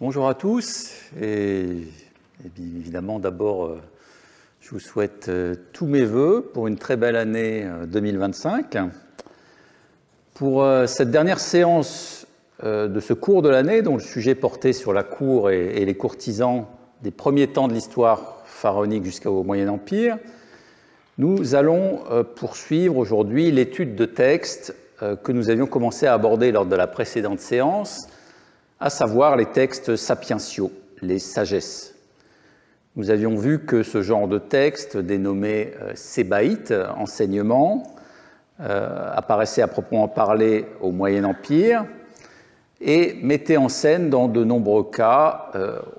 Bonjour à tous et évidemment d'abord je vous souhaite tous mes vœux pour une très belle année 2025. Pour cette dernière séance de ce cours de l'année dont le sujet portait sur la cour et les courtisans des premiers temps de l'histoire pharaonique jusqu'au Moyen Empire, nous allons poursuivre aujourd'hui l'étude de textes que nous avions commencé à aborder lors de la précédente séance, à savoir les textes sapientiaux, les sagesses. Nous avions vu que ce genre de texte, dénommé sébaïte, enseignement, apparaissait à proprement parler au Moyen Empire et mettait en scène dans de nombreux cas,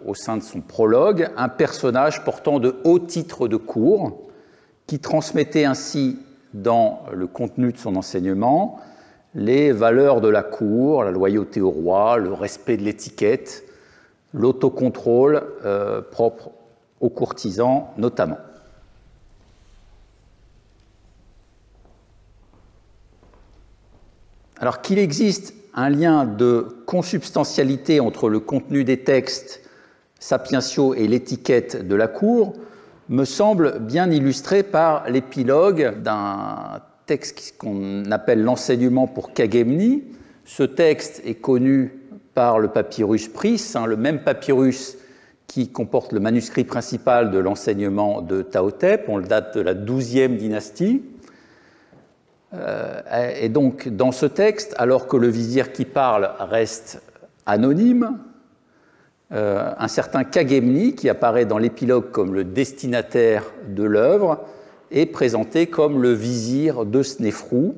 au sein de son prologue, un personnage portant de hauts titres de cour qui transmettait ainsi dans le contenu de son enseignement les valeurs de la cour, la loyauté au roi, le respect de l'étiquette, l'autocontrôle propre aux courtisans notamment. Alors qu'il existe un lien de consubstantialité entre le contenu des textes sapientiaux et l'étiquette de la cour me semble bien illustré par l'épilogue d'un texte qu'on appelle l'enseignement pour Khagemni. Ce texte est connu par le papyrus Pris, le même papyrus qui comporte le manuscrit principal de l'enseignement de Taotep. On le date de la 12e dynastie. Et donc, dans ce texte, alors que le vizir qui parle reste anonyme, un certain Khagemni, qui apparaît dans l'épilogue comme le destinataire de l'œuvre, est présenté comme le vizir de Snéfrou.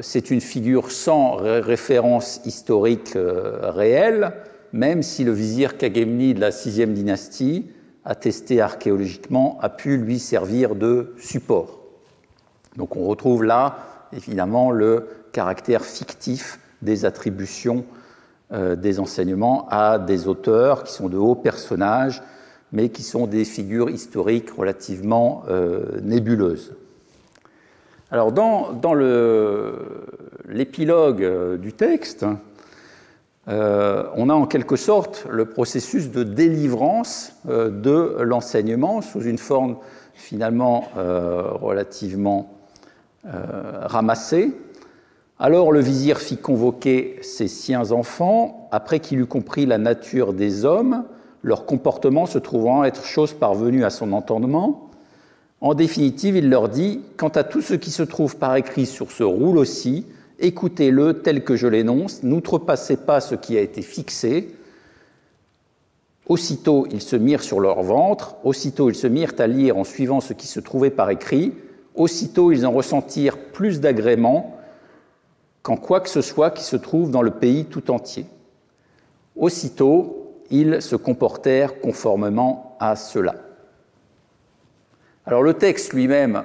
C'est une figure sans référence historique réelle, même si le vizir Khagemni de la 6e dynastie, attesté archéologiquement, a pu lui servir de support. Donc on retrouve là, évidemment, le caractère fictif des attributions des enseignements à des auteurs qui sont de hauts personnages, mais qui sont des figures historiques relativement nébuleuses. Alors, dans l'épilogue du texte, on a en quelque sorte le processus de délivrance de l'enseignement sous une forme finalement relativement ramassée. Alors le vizir fit convoquer ses siens enfants, après qu'il eut compris la nature des hommes, leur comportement se trouvant être chose parvenue à son entendement. En définitive, il leur dit « Quant à tout ce qui se trouve par écrit sur ce rouleau-ci, écoutez-le tel que je l'énonce, n'outrepassez pas ce qui a été fixé. » Aussitôt, ils se mirent sur leur ventre, aussitôt ils se mirent à lire en suivant ce qui se trouvait par écrit, aussitôt ils en ressentirent plus d'agrément qu'en quoi que ce soit qui se trouve dans le pays tout entier. Aussitôt, ils se comportèrent conformément à cela. Alors le texte lui-même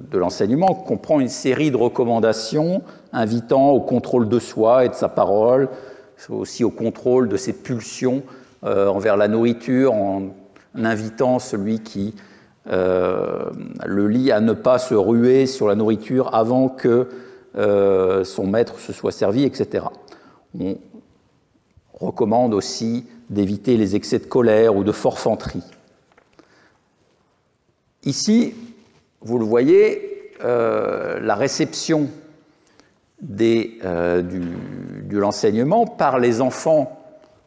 de l'enseignement comprend une série de recommandations invitant au contrôle de soi et de sa parole, aussi au contrôle de ses pulsions envers la nourriture, en invitant celui qui le lit à ne pas se ruer sur la nourriture avant que son maître se soit servi, etc. On recommande aussi d'éviter les excès de colère ou de forfanterie. Ici, vous le voyez, la réception de l'enseignement par les enfants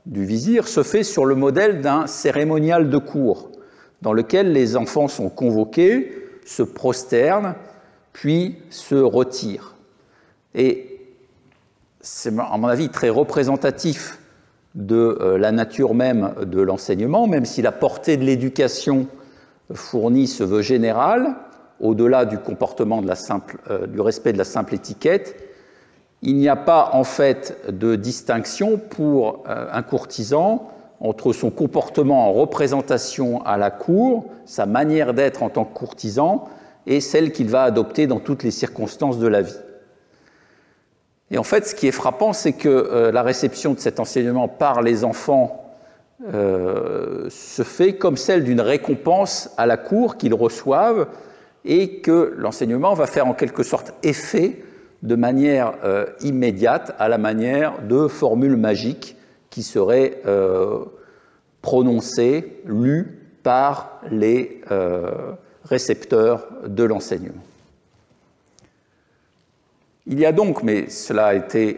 du vizir se fait sur le modèle d'un cérémonial de cour, dans lequel les enfants sont convoqués, se prosternent, puis se retirent. Et c'est, à mon avis, très représentatif de la nature même de l'enseignement, même si la portée de l'éducation fournit ce vœu général, au-delà du comportement du respect de la simple étiquette, il n'y a pas en fait de distinction pour un courtisan entre son comportement en représentation à la cour, sa manière d'être en tant que courtisan, et celle qu'il va adopter dans toutes les circonstances de la vie. Et en fait, ce qui est frappant, c'est que la réception de cet enseignement par les enfants se fait comme celle d'une récompense à la cour qu'ils reçoivent et que l'enseignement va faire en quelque sorte effet de manière immédiate à la manière de formules magiques qui serait prononcé, lu par les récepteurs de l'enseignement. Il y a donc, mais cela a été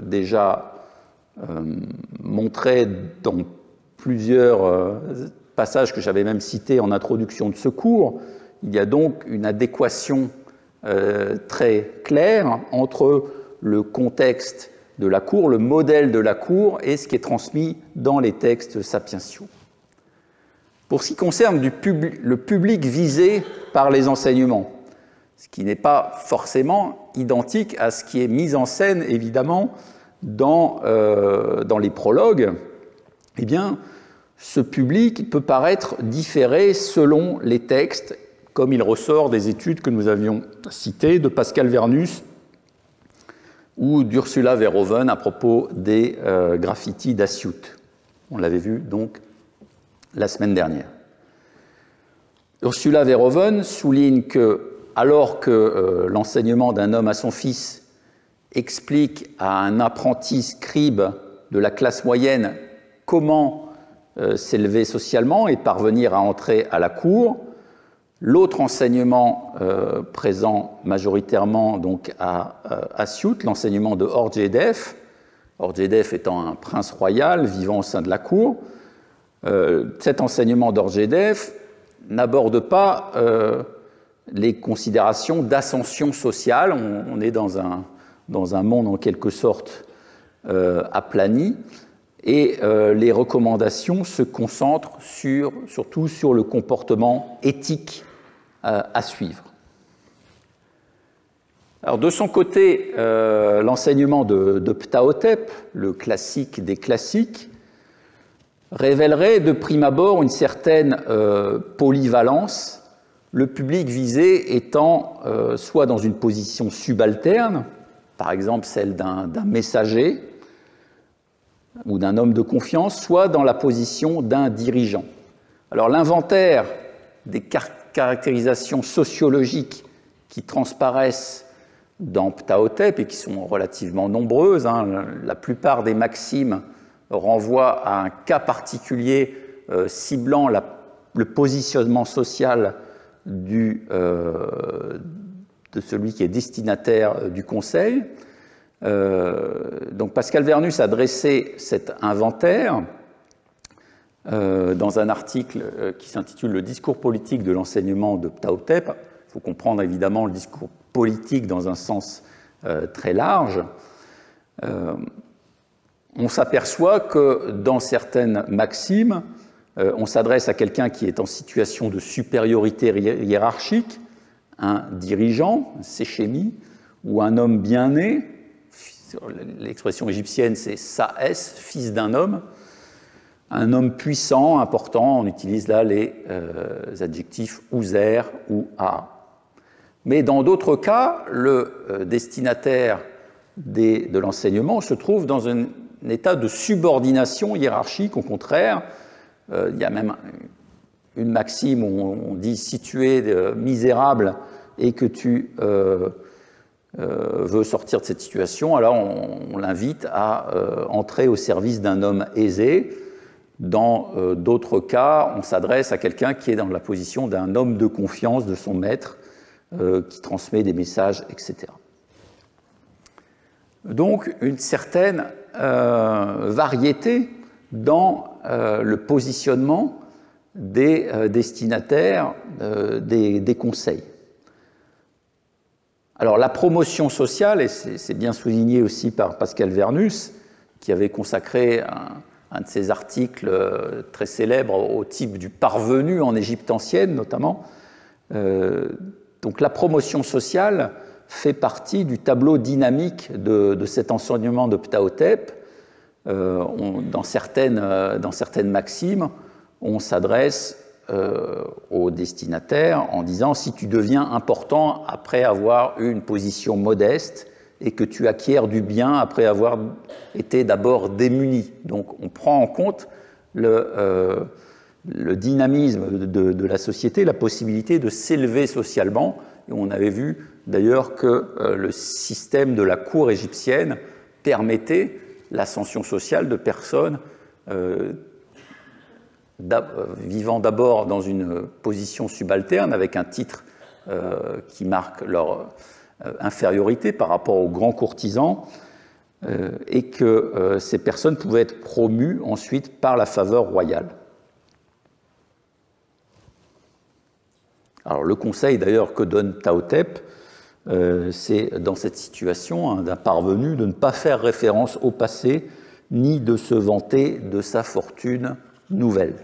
déjà montré dans plusieurs passages que j'avais même cités en introduction de ce cours, il y a donc une adéquation très claire entre le contexte de la cour, le modèle de la cour et ce qui est transmis dans les textes sapientiaux. Pour ce qui concerne le public visé par les enseignements, ce qui n'est pas forcément identique à ce qui est mis en scène, évidemment, dans les prologues, eh bien, ce public peut paraître différé selon les textes, comme il ressort des études que nous avions citées de Pascal Vernus ou d'Ursula Verhoeven à propos des graffitis d'Assiut. On l'avait vu donc la semaine dernière. Ursula Verhoeven souligne que, alors que l'enseignement d'un homme à son fils explique à un apprenti scribe de la classe moyenne comment s'élever socialement et parvenir à entrer à la cour, l'autre enseignement présent majoritairement donc à Assiut, l'enseignement de Orgedef, Orgedef étant un prince royal vivant au sein de la cour, cet enseignement d'Orgedef n'aborde pas les considérations d'ascension sociale. On est dans un monde en quelque sorte aplani, et les recommandations se concentrent surtout sur le comportement éthique à suivre. Alors, de son côté, l'enseignement de Ptahhotep, le classique des classiques, révélerait de prime abord une certaine polyvalence, le public visé étant soit dans une position subalterne, par exemple celle d'un messager ou d'un homme de confiance, soit dans la position d'un dirigeant. Alors l'inventaire des caractérisations sociologiques qui transparaissent dans Ptahhotep et qui sont relativement nombreuses, la plupart des maximes renvoient à un cas particulier ciblant le positionnement social de celui qui est destinataire du conseil. Donc Pascal Vernus a dressé cet inventaire dans un article qui s'intitule « Le discours politique de l'enseignement de Ptahhotep ». Il faut comprendre évidemment le discours politique dans un sens très large. On s'aperçoit que dans certaines maximes, on s'adresse à quelqu'un qui est en situation de supériorité hiérarchique, un dirigeant, un séchémi, ou un homme bien né. L'expression égyptienne, c'est Sa'es, fils d'un homme. Un homme puissant, important, on utilise là les adjectifs Uzer ou A. Mais dans d'autres cas, le destinataire de l'enseignement se trouve dans un état de subordination hiérarchique. Au contraire, il y a même une maxime où on dit si tu es misérable et que tu veut sortir de cette situation, alors on l'invite à entrer au service d'un homme aisé. Dans d'autres cas, on s'adresse à quelqu'un qui est dans la position d'un homme de confiance de son maître, qui transmet des messages, etc. Donc, une certaine variété dans le positionnement des destinataires des conseils. Alors, la promotion sociale, et c'est bien souligné aussi par Pascal Vernus, qui avait consacré un de ses articles très célèbres au type du parvenu en Égypte ancienne, notamment. Donc, la promotion sociale fait partie du tableau dynamique de cet enseignement de Ptahhotep. Dans certaines maximes, on s'adresse aux destinataires en disant si tu deviens important après avoir eu une position modeste et que tu acquiers du bien après avoir été d'abord démuni. Donc on prend en compte le dynamisme de la société, la possibilité de s'élever socialement. Et on avait vu d'ailleurs que le système de la cour égyptienne permettait l'ascension sociale de personnes vivant d'abord dans une position subalterne avec un titre qui marque leur infériorité par rapport aux grands courtisans, et que ces personnes pouvaient être promues ensuite par la faveur royale. Alors le conseil d'ailleurs que donne Ptahhotep, c'est dans cette situation d'un parvenu de ne pas faire référence au passé ni de se vanter de sa fortune nouvelle.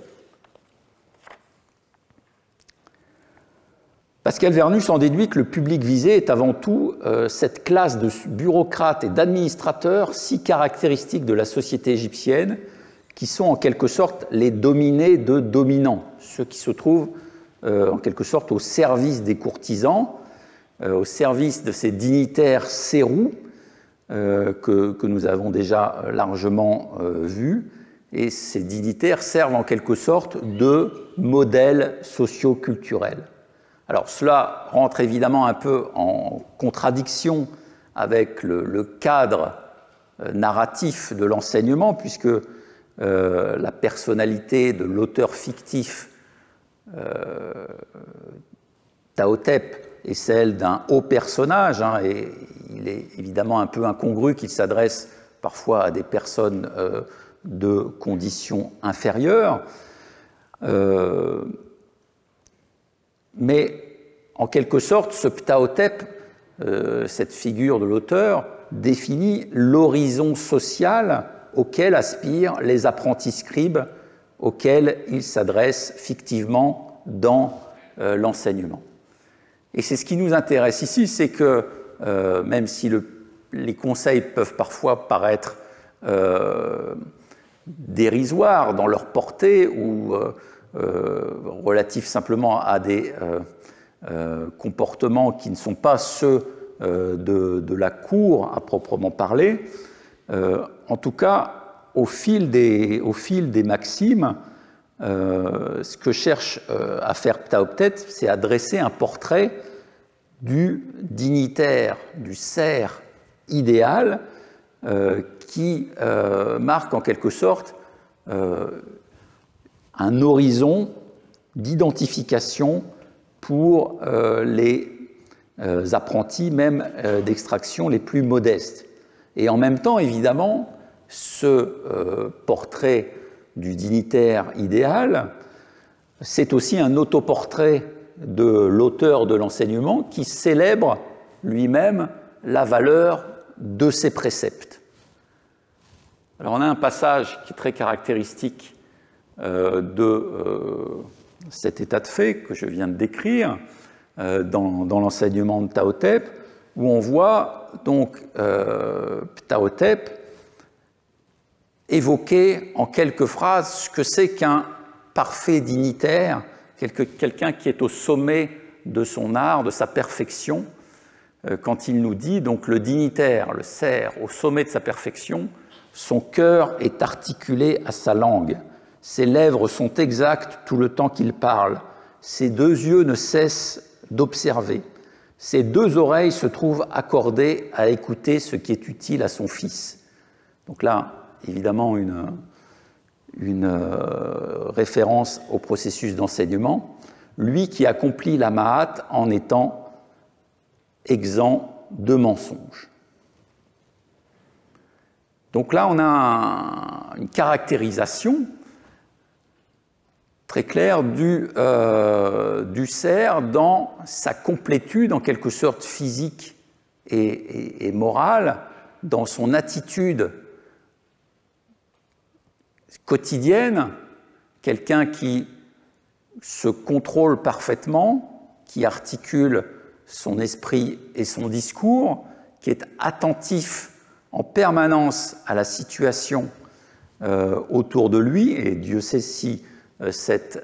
Pascal Vernus en déduit que le public visé est avant tout cette classe de bureaucrates et d'administrateurs si caractéristiques de la société égyptienne, qui sont en quelque sorte les dominés de dominants, ceux qui se trouvent en quelque sorte au service des courtisans, au service de ces dignitaires sérous que nous avons déjà largement vus. Et ces dignitaires servent en quelque sorte de modèles socio-culturels. Alors cela rentre évidemment un peu en contradiction avec le cadre narratif de l'enseignement, puisque la personnalité de l'auteur fictif Ptahhotep est celle d'un haut personnage, et il est évidemment un peu incongru qu'il s'adresse parfois à des personnes de conditions inférieures. Mais en quelque sorte, ce Ptahhotep, cette figure de l'auteur, définit l'horizon social auquel aspirent les apprentis scribes auxquels il s'adresse fictivement dans l'enseignement. Et c'est ce qui nous intéresse ici, c'est que même si les conseils peuvent parfois paraître dérisoires dans leur portée ou relatifs simplement à des comportements qui ne sont pas ceux de la cour à proprement parler, en tout cas, au fil des maximes, ce que cherche à faire Ptahhotep, c'est à dresser un portrait du dignitaire, du serf idéal, qui marque en quelque sorte un horizon d'identification pour les apprentis, même d'extraction les plus modestes. Et en même temps, évidemment, ce portrait du dignitaire idéal, c'est aussi un autoportrait de l'auteur de l'enseignement qui célèbre lui-même la valeur de ses préceptes. Alors on a un passage qui est très caractéristique de cet état de fait que je viens de décrire dans l'enseignement de Ptahhotep, où on voit donc Ptahhotep évoquer en quelques phrases ce que c'est qu'un parfait dignitaire, quelqu'un qui est au sommet de son art, de sa perfection, quand il nous dit donc le dignitaire, le serf, au sommet de sa perfection, son cœur est articulé à sa langue, ses lèvres sont exactes tout le temps qu'il parle, ses deux yeux ne cessent d'observer, ses deux oreilles se trouvent accordées à écouter ce qui est utile à son fils. Donc là, évidemment, une référence au processus d'enseignement, lui qui accomplit la Ma'at en étant exempt de mensonges. Donc là, on a une caractérisation très claire du serf dans sa complétude, en quelque sorte physique et morale, dans son attitude quotidienne, quelqu'un qui se contrôle parfaitement, qui articule son esprit et son discours, qui est attentif en permanence à la situation autour de lui, et Dieu sait si cette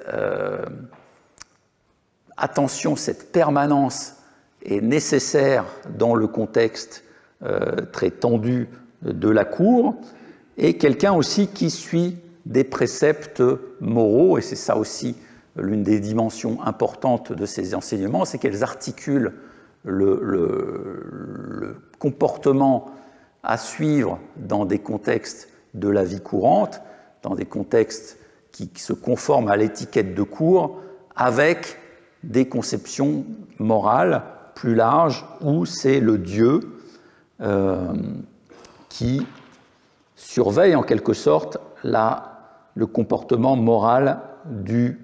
attention, cette permanence est nécessaire dans le contexte très tendu de la cour, et quelqu'un aussi qui suit des préceptes moraux, et c'est ça aussi l'une des dimensions importantes de ces enseignements, c'est qu'elles articulent le comportement à suivre dans des contextes de la vie courante, dans des contextes qui se conforment à l'étiquette de cours, avec des conceptions morales plus larges, où c'est le Dieu qui surveille en quelque sorte le comportement moral du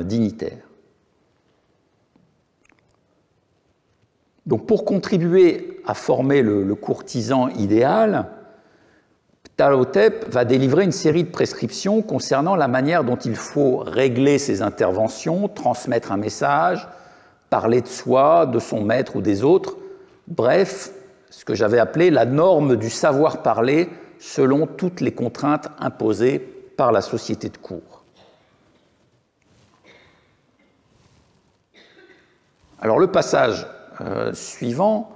dignitaire. Donc pour contribuer à former le courtisan idéal, Ptahhotep va délivrer une série de prescriptions concernant la manière dont il faut régler ses interventions, transmettre un message, parler de soi, de son maître ou des autres, bref, ce que j'avais appelé la norme du savoir-parler selon toutes les contraintes imposées par la société de cour. Alors le passage suivant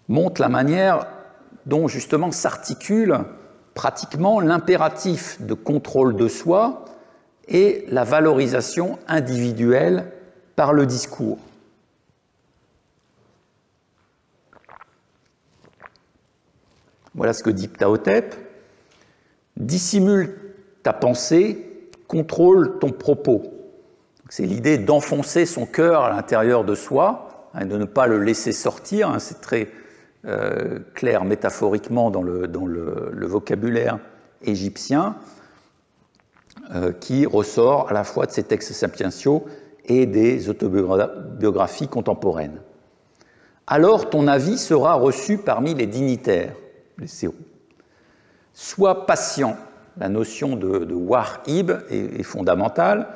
montre la manière dont justement s'articule pratiquement l'impératif de contrôle de soi et la valorisation individuelle par le discours. Voilà ce que dit Ptahhotep. Dissimule ta pensée, contrôle ton propos. C'est l'idée d'enfoncer son cœur à l'intérieur de soi, de ne pas le laisser sortir. C'est très clair métaphoriquement dans le vocabulaire égyptien, qui ressort à la fois de ces textes sapientiaux et des autobiographies contemporaines. Alors ton avis sera reçu parmi les dignitaires, les sérous. Sois patient. La notion de wahib est fondamentale.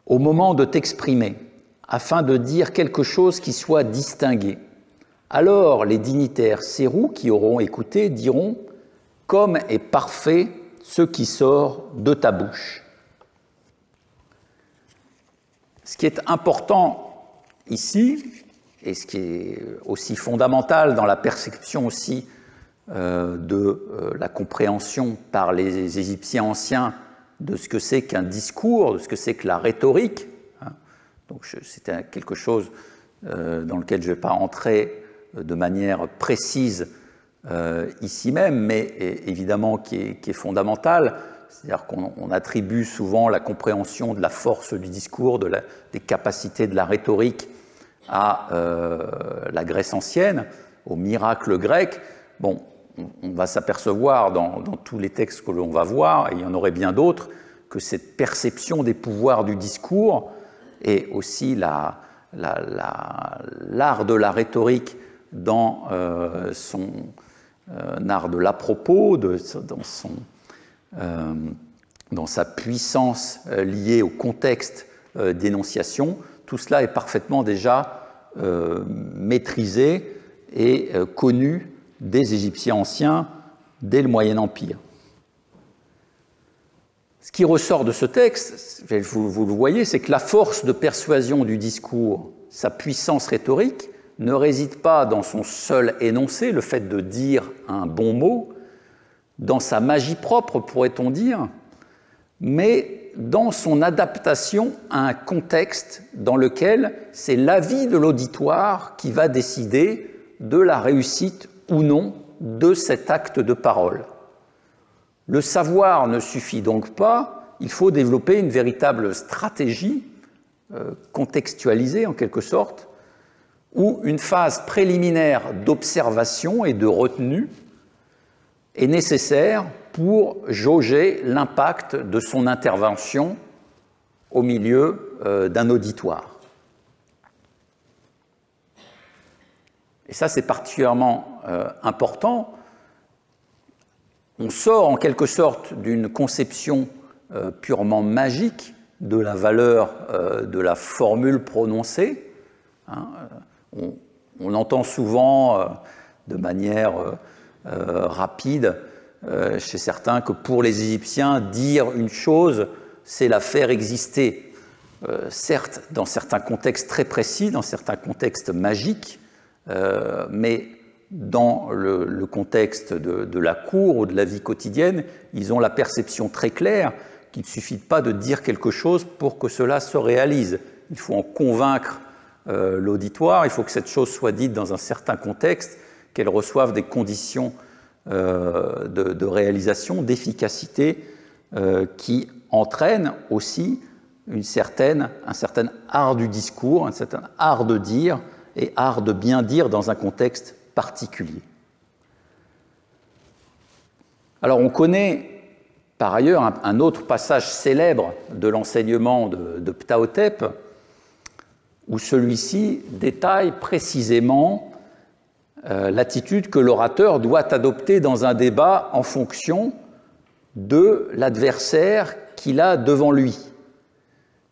Au moment de t'exprimer, afin de dire quelque chose qui soit distingué. Alors les dignitaires sérous qui auront écouté diront « Comme est parfait ce qui sort de ta bouche ». Ce qui est important ici, et ce qui est aussi fondamental dans la perception aussi de la compréhension par les Égyptiens anciens de ce que c'est qu'un discours, de ce que c'est que la rhétorique. Donc c'était quelque chose dans lequel je ne vais pas entrer de manière précise ici même, mais évidemment qui est fondamental. C'est-à-dire qu'on attribue souvent la compréhension de la force du discours, des capacités de la rhétorique à la Grèce ancienne, au miracle grec. Bon, on va s'apercevoir dans tous les textes que l'on va voir, et il y en aurait bien d'autres, que cette perception des pouvoirs du discours et aussi l'art de la rhétorique dans son art de l'à-propos, dans sa puissance liée au contexte d'énonciation, tout cela est parfaitement déjà maîtrisé et connu des Égyptiens anciens dès le Moyen Empire. Ce qui ressort de ce texte, vous le voyez, c'est que la force de persuasion du discours, sa puissance rhétorique, ne réside pas dans son seul énoncé, le fait de dire un bon mot, dans sa magie propre, pourrait-on dire, mais dans son adaptation à un contexte dans lequel c'est l'avis de l'auditoire qui va décider de la réussite ou non de cet acte de parole. Le savoir ne suffit donc pas, il faut développer une véritable stratégie contextualisée en quelque sorte, où une phase préliminaire d'observation et de retenue est nécessaire pour jauger l'impact de son intervention au milieu d'un auditoire. Et ça, c'est particulièrement important. On sort en quelque sorte d'une conception purement magique de la valeur de la formule prononcée. On entend souvent de manière rapide chez certains que pour les Égyptiens, dire une chose, c'est la faire exister. Certes, dans certains contextes très précis, dans certains contextes magiques, mais dans le contexte de la cour ou de la vie quotidienne, ils ont la perception très claire qu'il ne suffit pas de dire quelque chose pour que cela se réalise. Il faut en convaincre l'auditoire, il faut que cette chose soit dite dans un certain contexte, qu'elles reçoivent des conditions de réalisation, d'efficacité, qui entraînent aussi un certain art du discours, un certain art de dire et art de bien dire dans un contexte particulier. Alors on connaît par ailleurs un autre passage célèbre de l'enseignement de Ptahhotep, où celui-ci détaille précisément l'attitude que l'orateur doit adopter dans un débat en fonction de l'adversaire qu'il a devant lui.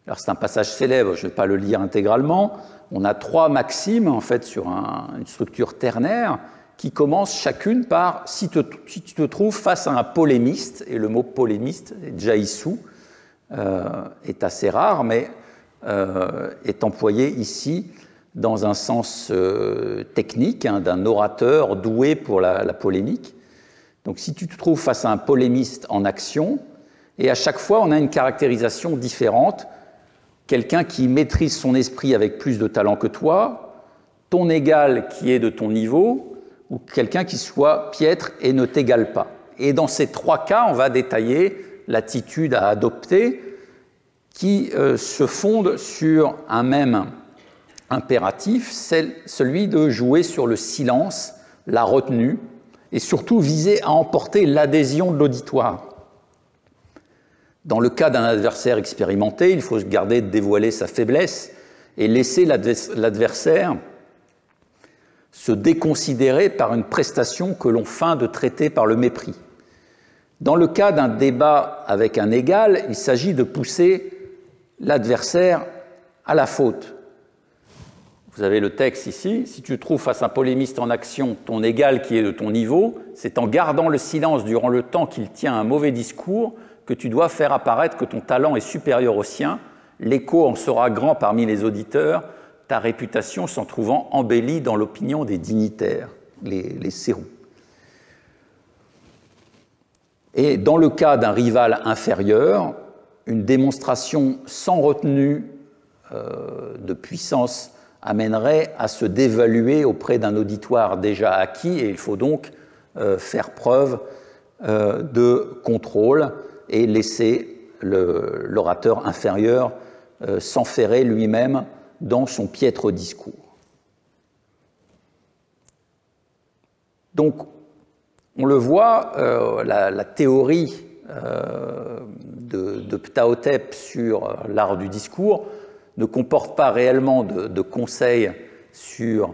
Alors c'est un passage célèbre, je ne vais pas le lire intégralement. On a 3 maximes en fait sur une structure ternaire qui commencent chacune par « si tu te trouves face à un polémiste », et le mot polémiste, jaïsou, est assez rare, mais est employé ici dans un sens technique, d'un orateur doué pour la polémique. Donc si tu te trouves face à un polémiste en action, et à chaque fois on a une caractérisation différente, quelqu'un qui maîtrise son esprit avec plus de talent que toi, ton égal qui est de ton niveau, ou quelqu'un qui soit piètre et ne t'égale pas. Et dans ces 3 cas, on va détailler l'attitude à adopter qui se fonde sur un même impératif, celui de jouer sur le silence, la retenue, et surtout viser à emporter l'adhésion de l'auditoire. Dans le cas d'un adversaire expérimenté, il faut se garder de dévoiler sa faiblesse et laisser l'adversaire se déconsidérer par une prestation que l'on feint de traiter par le mépris. Dans le cas d'un débat avec un égal, il s'agit de pousser l'adversaire à la faute. Vous avez le texte ici. Si tu te trouves face à un polémiste en action, ton égal qui est de ton niveau, c'est en gardant le silence durant le temps qu'il tient un mauvais discours que tu dois faire apparaître que ton talent est supérieur au sien. L'écho en sera grand parmi les auditeurs, ta réputation s'en trouvant embellie dans l'opinion des dignitaires, les sérous. Et dans le cas d'un rival inférieur, une démonstration sans retenue de puissance amènerait à se dévaluer auprès d'un auditoire déjà acquis, et il faut donc faire preuve de contrôle et laisser l'orateur inférieur s'enferrer lui-même dans son piètre discours. Donc, on le voit, la théorie de Ptahhotep sur l'art du discours ne comporte pas réellement de conseils sur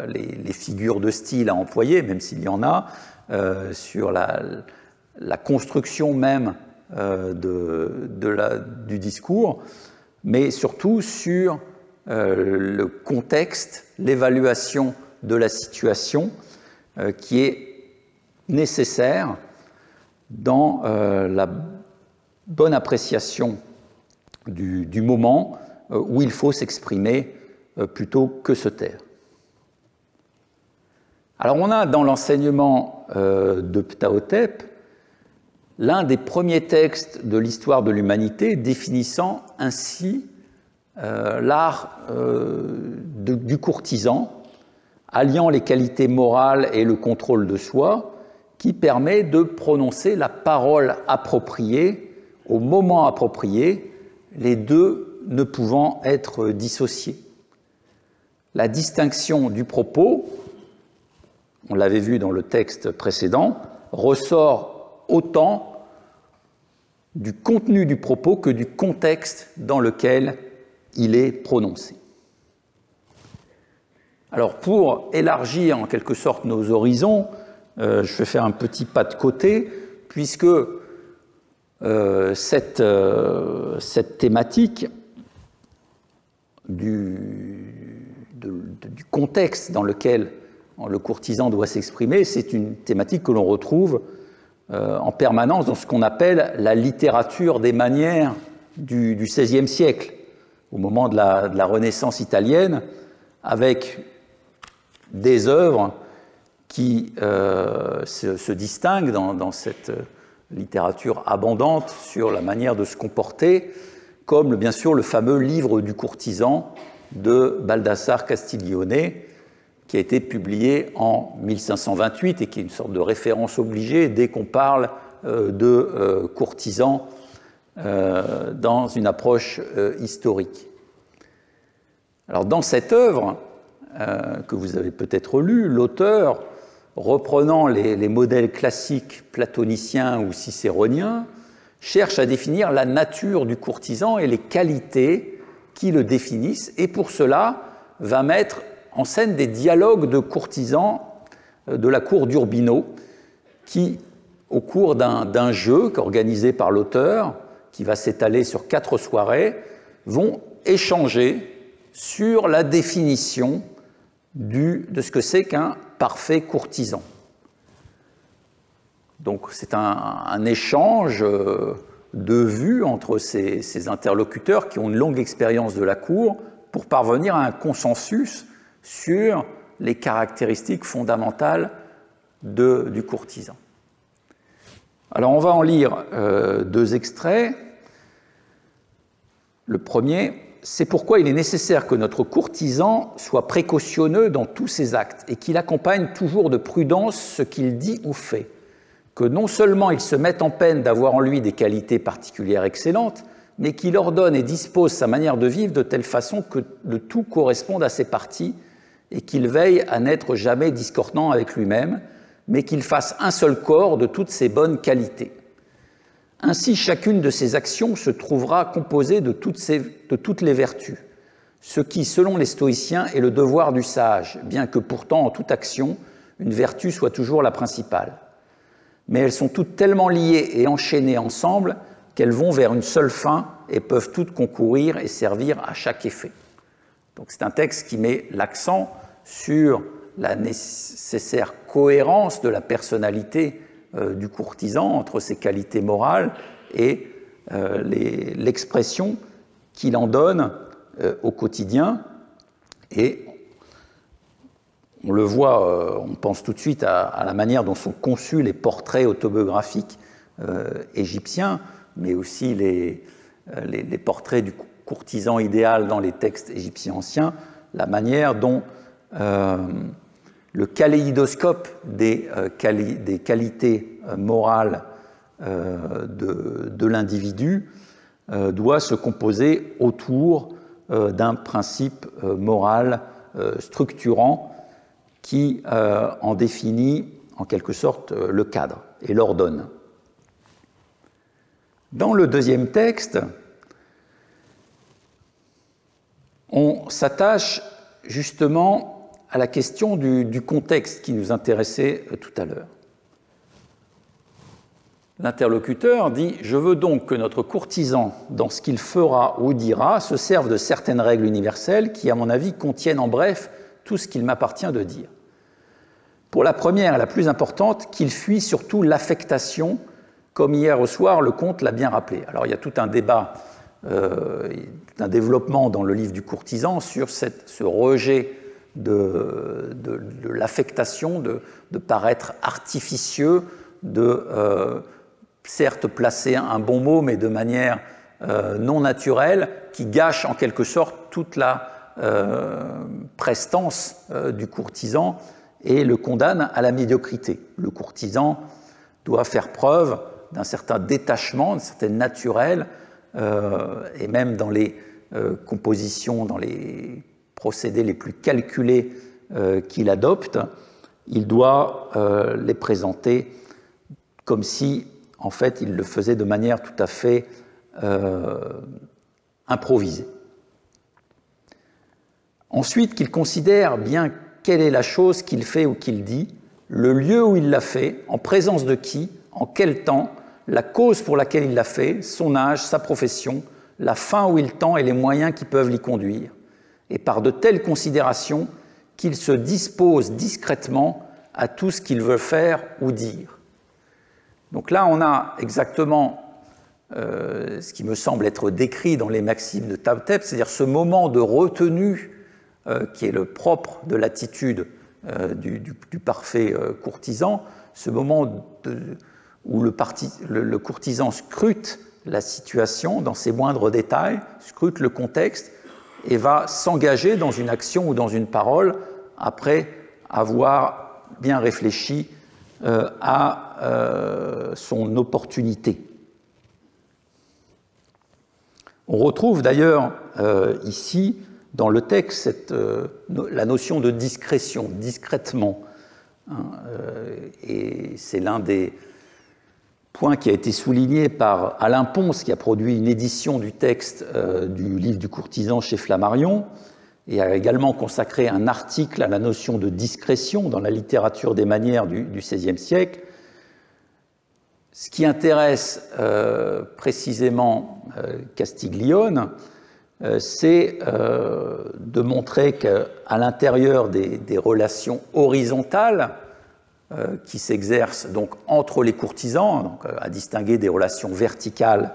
les figures de style à employer, même s'il y en a, sur la construction même du discours, mais surtout sur le contexte, l'évaluation de la situation qui est nécessaire dans la bonne appréciation du moment où il faut s'exprimer plutôt que se taire. Alors on a dans l'enseignement de Ptahhotep l'un des premiers textes de l'histoire de l'humanité définissant ainsi l'art du courtisan, alliant les qualités morales et le contrôle de soi, qui permet de prononcer la parole appropriée au moment approprié, les deux ne pouvant être dissociés. La distinction du propos, on l'avait vu dans le texte précédent, ressort autant du contenu du propos que du contexte dans lequel il est prononcé. Alors pour élargir en quelque sorte nos horizons, je vais faire un petit pas de côté, puisque cette thématique du contexte dans lequel le courtisan doit s'exprimer, c'est une thématique que l'on retrouve en permanence dans ce qu'on appelle la littérature des manières du XVIe siècle, au moment de la Renaissance italienne, avec des œuvres qui se distinguent dans cette littérature abondante sur la manière de se comporter, comme bien sûr le fameux livre du courtisan de Baldassare Castiglione, qui a été publié en 1528 et qui est une sorte de référence obligée dès qu'on parle de courtisans dans une approche historique. Alors, dans cette œuvre, que vous avez peut-être lue, l'auteur, reprenant les modèles classiques platoniciens ou cicéroniens, cherche à définir la nature du courtisan et les qualités qui le définissent, et pour cela va mettre en scène des dialogues de courtisans de la cour d'Urbino qui, au cours d'un jeu organisé par l'auteur, qui va s'étaler sur 4 soirées, vont échanger sur la définition de ce que c'est qu'un parfait courtisan. Donc c'est un échange de vues entre ces interlocuteurs qui ont une longue expérience de la cour pour parvenir à un consensus sur les caractéristiques fondamentales du courtisan. Alors on va en lire 2 extraits. Le premier: c'est pourquoi il est nécessaire que notre courtisan soit précautionneux dans tous ses actes et qu'il accompagne toujours de prudence ce qu'il dit ou fait, que non seulement il se mette en peine d'avoir en lui des qualités particulières excellentes, mais qu'il ordonne et dispose sa manière de vivre de telle façon que le tout corresponde à ses parties et qu'il veille à n'être jamais discordant avec lui-même, mais qu'il fasse un seul corps de toutes ses bonnes qualités. Ainsi, chacune de ses actions se trouvera composée de toutes les vertus, ce qui, selon les stoïciens, est le devoir du sage, bien que pourtant, en toute action, une vertu soit toujours la principale. Mais elles sont toutes tellement liées et enchaînées ensemble qu'elles vont vers une seule fin et peuvent toutes concourir et servir à chaque effet. Donc c'est un texte qui met l'accent sur la nécessaire cohérence de la personnalité du courtisan entre ses qualités morales et l'expression qu'il en donne au quotidien. Et on le voit, on pense tout de suite à la manière dont sont conçus les portraits autobiographiques égyptiens, mais aussi les portraits du courtisan idéal dans les textes égyptiens anciens, la manière dont le kaléidoscope des qualités morales de l'individu doit se composer autour d'un principe moral structurant qui en définit en quelque sorte le cadre et l'ordonne. Dans le deuxième texte, on s'attache justement à la question du contexte qui nous intéressait tout à l'heure. L'interlocuteur dit « Je veux donc que notre courtisan, dans ce qu'il fera ou dira, se serve de certaines règles universelles qui, à mon avis, contiennent en bref tout ce qu'il m'appartient de dire. Pour la première et la plus importante, qu'il fuit surtout l'affectation, comme hier au soir le comte l'a bien rappelé. » Alors il y a tout un débat, un développement dans le livre du courtisan sur ce rejet de l'affectation, de paraître artificieux, de certes placer un bon mot, mais de manière non naturelle, qui gâche en quelque sorte toute la prestance du courtisan et le condamne à la médiocrité. Le courtisan doit faire preuve d'un certain détachement, d'un certain naturel, et même dans les compositions, dans les procédés les plus calculés qu'il adopte, il doit les présenter comme si, en fait, il le faisait de manière tout à fait improvisée. Ensuite, qu'il considère bien quelle est la chose qu'il fait ou qu'il dit, le lieu où il l'a fait, en présence de qui, en quel temps, la cause pour laquelle il l'a fait, son âge, sa profession, la fin où il tend et les moyens qui peuvent l'y conduire, et par de telles considérations qu'il se dispose discrètement à tout ce qu'il veut faire ou dire. Donc là, on a exactement ce qui me semble être décrit dans les maximes de Tabtep, c'est-à-dire ce moment de retenue qui est le propre de l'attitude du parfait courtisan, ce moment où le courtisan scrute la situation dans ses moindres détails, scrute le contexte et va s'engager dans une action ou dans une parole après avoir bien réfléchi à son opportunité. On retrouve d'ailleurs ici, dans le texte, la notion de discrétion, discrètement. Et c'est l'un des points qui a été souligné par Alain Pons, qui a produit une édition du texte du livre du courtisan chez Flammarion, et a également consacré un article à la notion de discrétion dans la littérature des manières du XVIe siècle. Ce qui intéresse précisément Castiglione, c'est de montrer qu'à l'intérieur des relations horizontales qui s'exercent donc entre les courtisans, donc à distinguer des relations verticales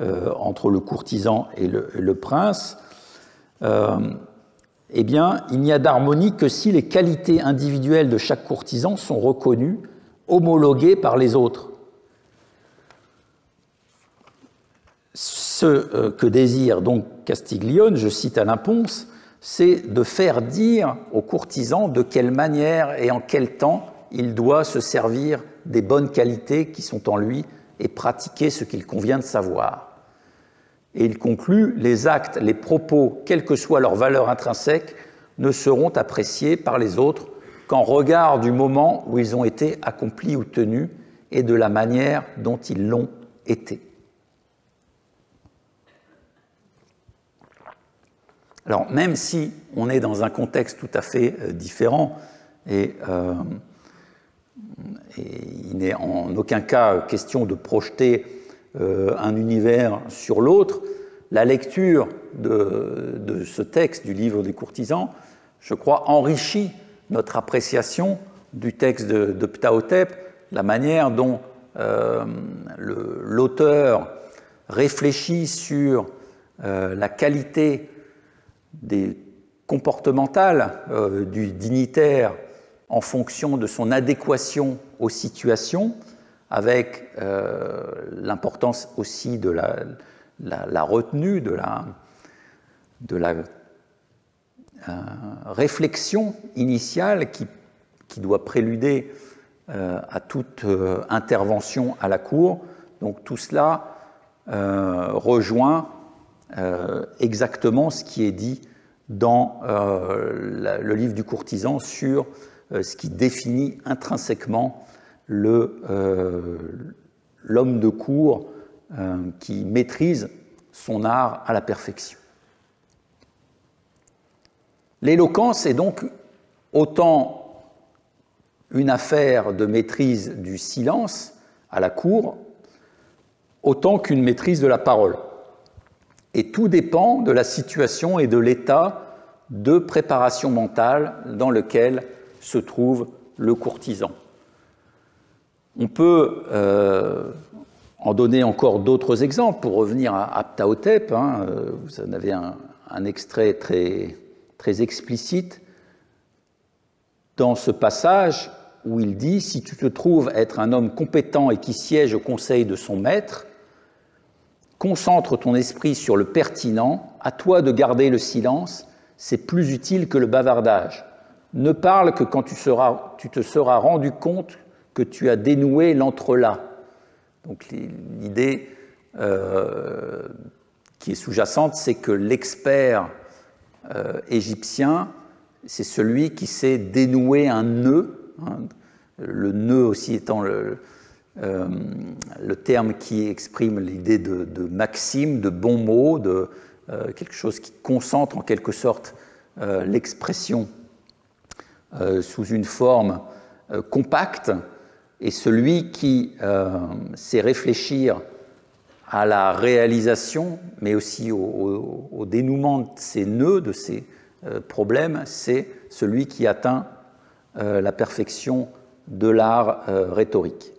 entre le courtisan et le prince, eh bien, il n'y a d'harmonie que si les qualités individuelles de chaque courtisan sont reconnues, homologuées par les autres. Ce que désire donc Castiglione, je cite Alain Pons, c'est de faire dire au courtisan de quelle manière et en quel temps il doit se servir des bonnes qualités qui sont en lui et pratiquer ce qu'il convient de savoir. Et il conclut, les actes, les propos, quelle que soit leur valeur intrinsèque, ne seront appréciés par les autres qu'en regard du moment où ils ont été accomplis ou tenus et de la manière dont ils l'ont été. Alors, même si on est dans un contexte tout à fait différent, et il n'est en aucun cas question de projeter un univers sur l'autre, la lecture de ce texte du livre des courtisans, je crois, enrichit notre appréciation du texte de Ptahhotep, la manière dont l'auteur réfléchit sur la qualité comportementale du dignitaire en fonction de son adéquation aux situations, avec l'importance aussi de la retenue, de la réflexion initiale qui doit préluder à toute intervention à la cour. Donc tout cela rejoint exactement ce qui est dit dans le livre du courtisan sur ce qui définit intrinsèquement l'homme de cour qui maîtrise son art à la perfection. L'éloquence est donc autant une affaire de maîtrise du silence à la cour, autant qu'une maîtrise de la parole. Et tout dépend de la situation et de l'état de préparation mentale dans lequel se trouve le courtisan. On peut en donner encore d'autres exemples pour revenir à Ptahhotep. Vous en avez un extrait très explicite dans ce passage où il dit « Si tu te trouves être un homme compétent et qui siège au conseil de son maître, concentre ton esprit sur le pertinent, à toi de garder le silence, c'est plus utile que le bavardage. Ne parle que quand tu te seras rendu compte que tu as dénoué l'entrelac. » Donc l'idée qui est sous-jacente, c'est que l'expert égyptien, c'est celui qui sait dénouer un nœud, le nœud aussi étant le terme qui exprime l'idée de maxime, de bon mot, de quelque chose qui concentre en quelque sorte l'expression sous une forme compacte, et celui qui sait réfléchir à la réalisation, mais aussi au dénouement de ces nœuds, de ces problèmes, c'est celui qui atteint la perfection de l'art rhétorique.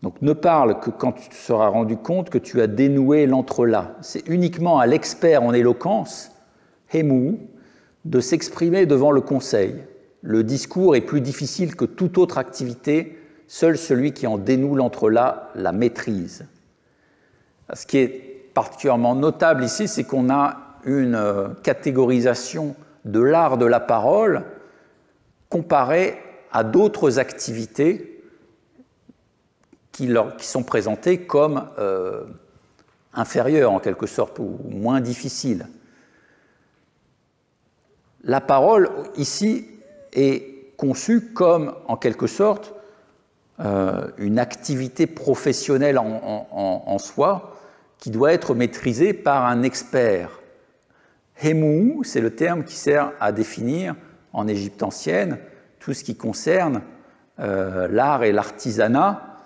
Donc ne parle que quand tu te seras rendu compte que tu as dénoué l'entrelac. C'est uniquement à l'expert en éloquence, Hémou, de s'exprimer devant le conseil. Le discours est plus difficile que toute autre activité, seul celui qui en dénoue l'entrelac la maîtrise. Ce qui est particulièrement notable ici, c'est qu'on a une catégorisation de l'art de la parole comparé à d'autres activités qui sont présentées comme inférieures en quelque sorte ou moins difficiles. La parole ici est conçue comme en quelque sorte une activité professionnelle en soi qui doit être maîtrisée par un expert. Hemou, c'est le terme qui sert à définir en Égypte ancienne tout ce qui concerne l'art et l'artisanat.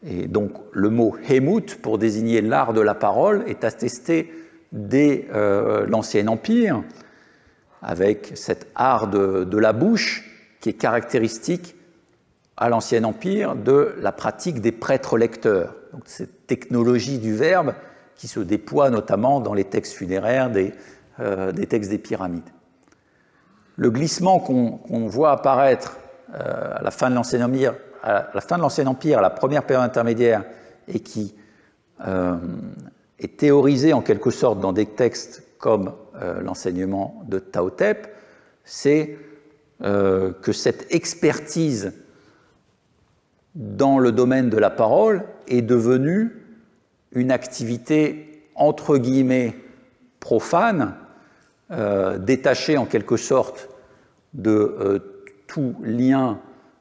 Et donc le mot Hemut pour désigner l'art de la parole est attesté dès l'Ancien Empire, avec cet art de la bouche qui est caractéristique à l'Ancien Empire de la pratique des prêtres lecteurs. Donc cette technologie du verbe qui se déploie notamment dans les textes funéraires des textes des pyramides. Le glissement qu'on voit apparaître à la fin de l'Ancien Empire, à la première période intermédiaire, et qui est théorisé en quelque sorte dans des textes comme l'enseignement de Ptahhotep, c'est que cette expertise dans le domaine de la parole est devenue une activité entre guillemets profane, détachée en quelque sorte de tout lien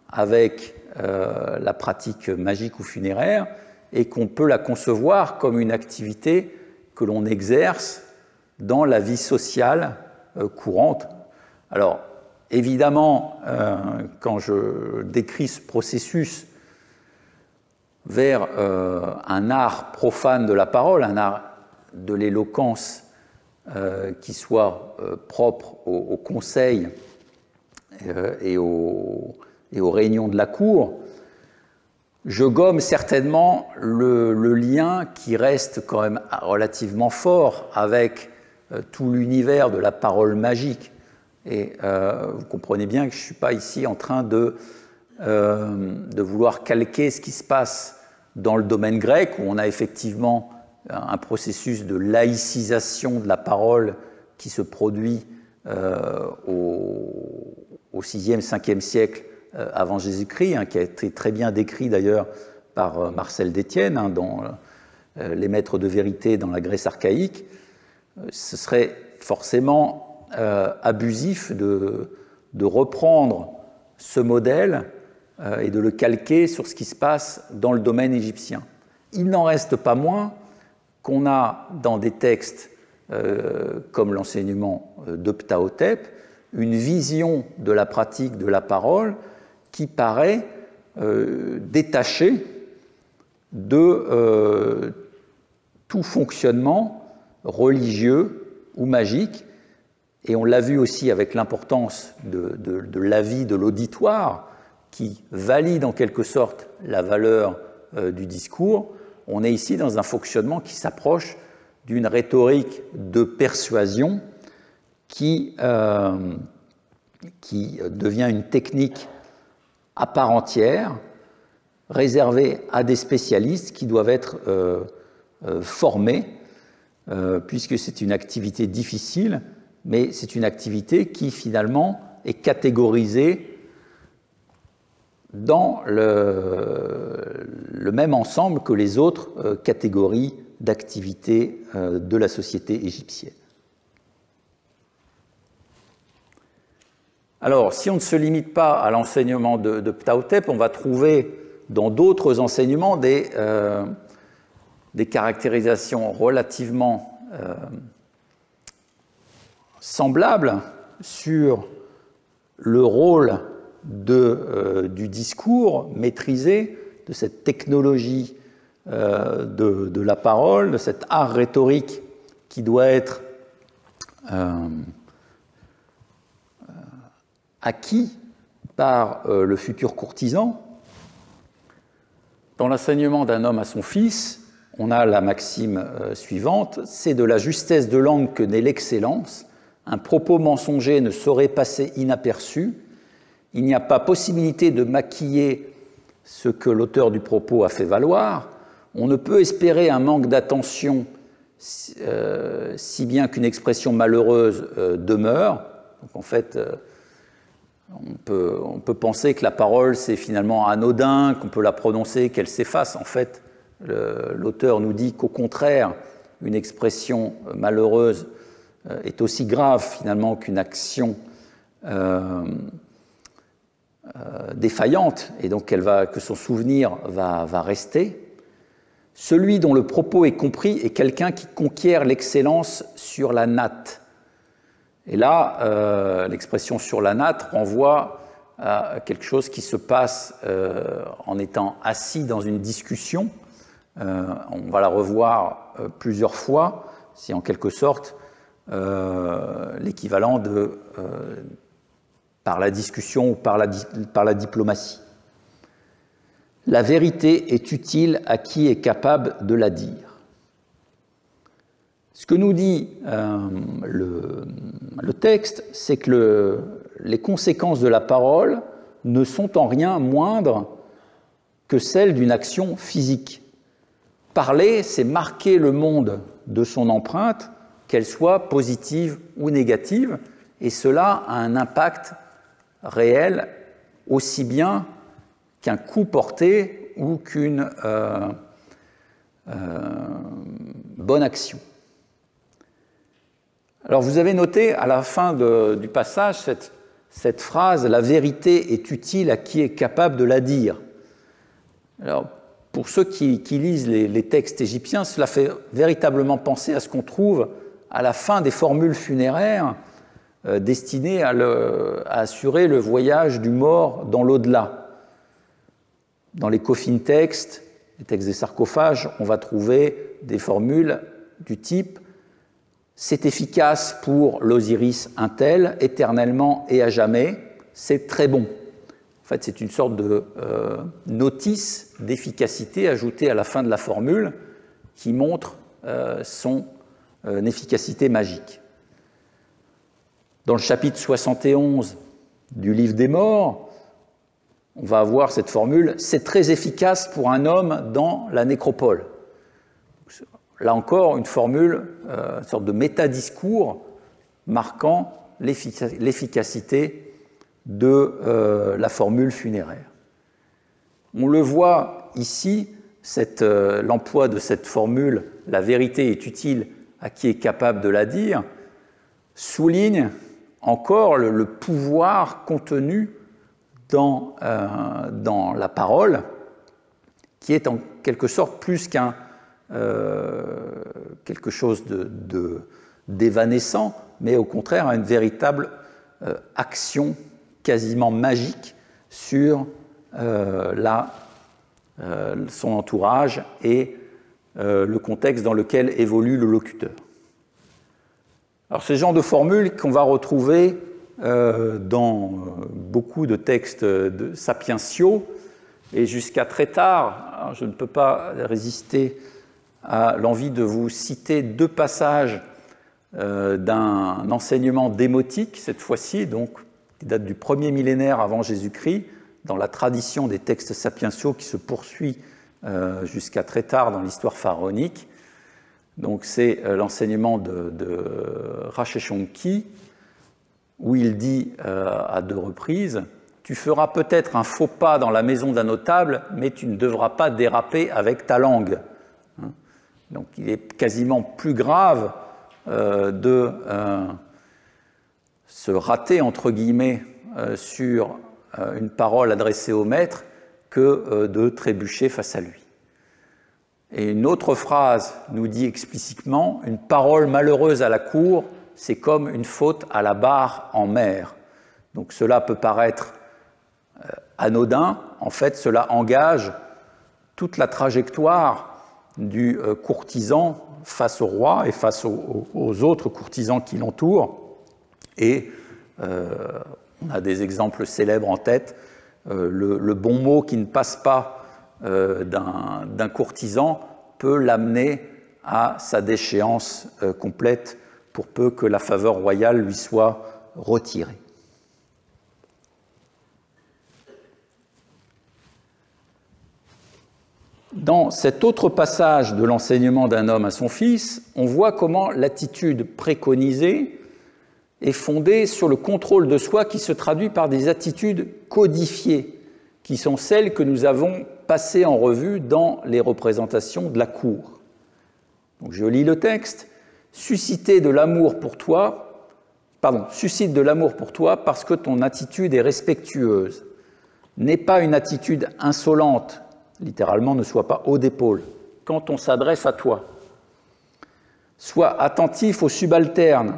avec la pratique magique ou funéraire, et qu'on peut la concevoir comme une activité que l'on exerce dans la vie sociale courante. Alors, évidemment, quand je décris ce processus vers un art profane de la parole, un art de l'éloquence qui soit propre au conseil et aux réunions de la cour, je gomme certainement le lien qui reste quand même relativement fort avec tout l'univers de la parole magique. Et vous comprenez bien que je ne suis pas ici en train de vouloir calquer ce qui se passe dans le domaine grec, où on a effectivement un processus de laïcisation de la parole qui se produit au 6e, 5e siècle avant Jésus-Christ, qui a été très bien décrit d'ailleurs par Marcel d'Étienne dans Les Maîtres de vérité dans la Grèce archaïque. Ce serait forcément abusif de reprendre ce modèle et de le calquer sur ce qui se passe dans le domaine égyptien. Il n'en reste pas moins qu'on a dans des textes comme l'enseignement de Ptahhotep une vision de la pratique de la parole qui paraît détachée de tout fonctionnement religieux ou magique. Et on l'a vu aussi avec l'importance de l'avis de l'auditoire qui valide en quelque sorte la valeur du discours. On est ici dans un fonctionnement qui s'approche d'une rhétorique de persuasion qui devient une technique à part entière, réservée à des spécialistes qui doivent être formés, puisque c'est une activité difficile, mais c'est une activité qui finalement est catégorisée dans le même ensemble que les autres catégories d'activités de la société égyptienne. Alors, si on ne se limite pas à l'enseignement de Ptahhotep, on va trouver dans d'autres enseignements des caractérisations relativement semblables sur le rôle du discours maîtrisé, de cette technologie de la parole, de cet art rhétorique qui doit être acquis par le futur courtisan. Dans l'enseignement d'un homme à son fils, on a la maxime suivante: c'est de la justesse de langue que naît l'excellence. Un propos mensonger ne saurait passer inaperçu. Il n'y a pas possibilité de maquiller ce que l'auteur du propos a fait valoir. On ne peut espérer un manque d'attention si bien qu'une expression malheureuse demeure. Donc en fait, On peut penser que la parole, c'est finalement anodin, qu'on peut la prononcer, qu'elle s'efface. En fait, l'auteur nous dit qu'au contraire, une expression malheureuse est aussi grave finalement qu'une action défaillante, et donc que son souvenir va rester. Celui dont le propos est compris est quelqu'un qui conquiert l'excellence sur la natte. Et là, l'expression sur la natte renvoie à quelque chose qui se passe en étant assis dans une discussion. On va la revoir plusieurs fois. C'est en quelque sorte l'équivalent de par la discussion ou par la diplomatie. La vérité est utile à qui est capable de la dire. Ce que nous dit le texte, c'est que les conséquences de la parole ne sont en rien moindres que celles d'une action physique. Parler, c'est marquer le monde de son empreinte, qu'elle soit positive ou négative, et cela a un impact réel aussi bien qu'un coup porté ou qu'une bonne action. Alors vous avez noté à la fin du passage cette phrase « La vérité est utile à qui est capable de la dire ». Alors pour ceux qui lisent les textes égyptiens, cela fait véritablement penser à ce qu'on trouve à la fin des formules funéraires destinées à assurer le voyage du mort dans l'au-delà. Dans les coffin textes, les textes des sarcophages, on va trouver des formules du type « C'est efficace pour l'Osiris un tel, éternellement et à jamais, c'est très bon ». En fait, c'est une sorte de notice d'efficacité ajoutée à la fin de la formule qui montre son efficacité magique. Dans le chapitre 71 du Livre des Morts, on va avoir cette formule « C'est très efficace pour un homme dans la nécropole ». Là encore, une formule, une sorte de métadiscours marquant l'efficacité de la formule funéraire. On le voit ici, l'emploi de cette formule « la vérité est utile à qui est capable de la dire » souligne encore le pouvoir contenu dans la parole, qui est en quelque sorte plus qu'un quelque chose d'évanescent, mais au contraire une véritable action quasiment magique sur son entourage et le contexte dans lequel évolue le locuteur. Alors, ce genre de formule qu'on va retrouver dans beaucoup de textes sapientiaux, et jusqu'à très tard, je ne peux pas résister à l'envie de vous citer deux passages d'un enseignement démotique, cette fois-ci, donc qui date du 1er millénaire avant Jésus-Christ, dans la tradition des textes sapientiaux qui se poursuit jusqu'à très tard dans l'histoire pharaonique. Donc c'est l'enseignement de Racheshonki, où il dit à deux reprises « Tu feras peut-être un faux pas dans la maison d'un notable, mais tu ne devras pas déraper avec ta langue. » Donc il est quasiment plus grave de se rater, entre guillemets, sur une parole adressée au maître que de trébucher face à lui. Et une autre phrase nous dit explicitement « Une parole malheureuse à la cour, c'est comme une faute à la barre en mer. » Donc cela peut paraître anodin, en fait cela engage toute la trajectoire du courtisan face au roi et face aux autres courtisans qui l'entourent. Et on a des exemples célèbres en tête. Le bon mot qui ne passe pas d'un courtisan peut l'amener à sa déchéance complète pour peu que la faveur royale lui soit retirée. Dans cet autre passage de l'enseignement d'un homme à son fils, on voit comment l'attitude préconisée est fondée sur le contrôle de soi qui se traduit par des attitudes codifiées, qui sont celles que nous avons passées en revue dans les représentations de la cour. Donc je lis le texte. Suscite de l'amour pour toi parce que ton attitude est respectueuse. N'aie pas une attitude insolente, littéralement ne sois pas haut d'épaule, quand on s'adresse à toi. Sois attentif aux subalternes,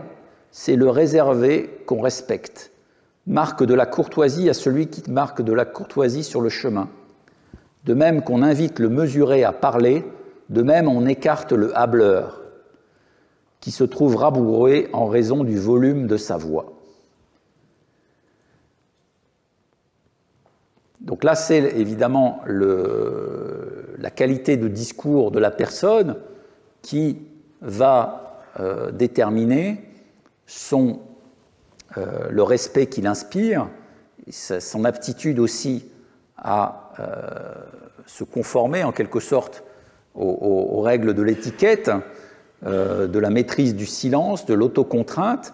c'est le réservé qu'on respecte. Marque de la courtoisie à celui qui marque de la courtoisie sur le chemin. De même qu'on invite le mesuré à parler, de même on écarte le hâbleur, qui se trouve rabougé en raison du volume de sa voix. Donc là, c'est évidemment la qualité de discours de la personne qui va déterminer le respect qu'il inspire, son aptitude aussi à se conformer en quelque sorte aux règles de l'étiquette, de la maîtrise du silence, de l'autocontrainte,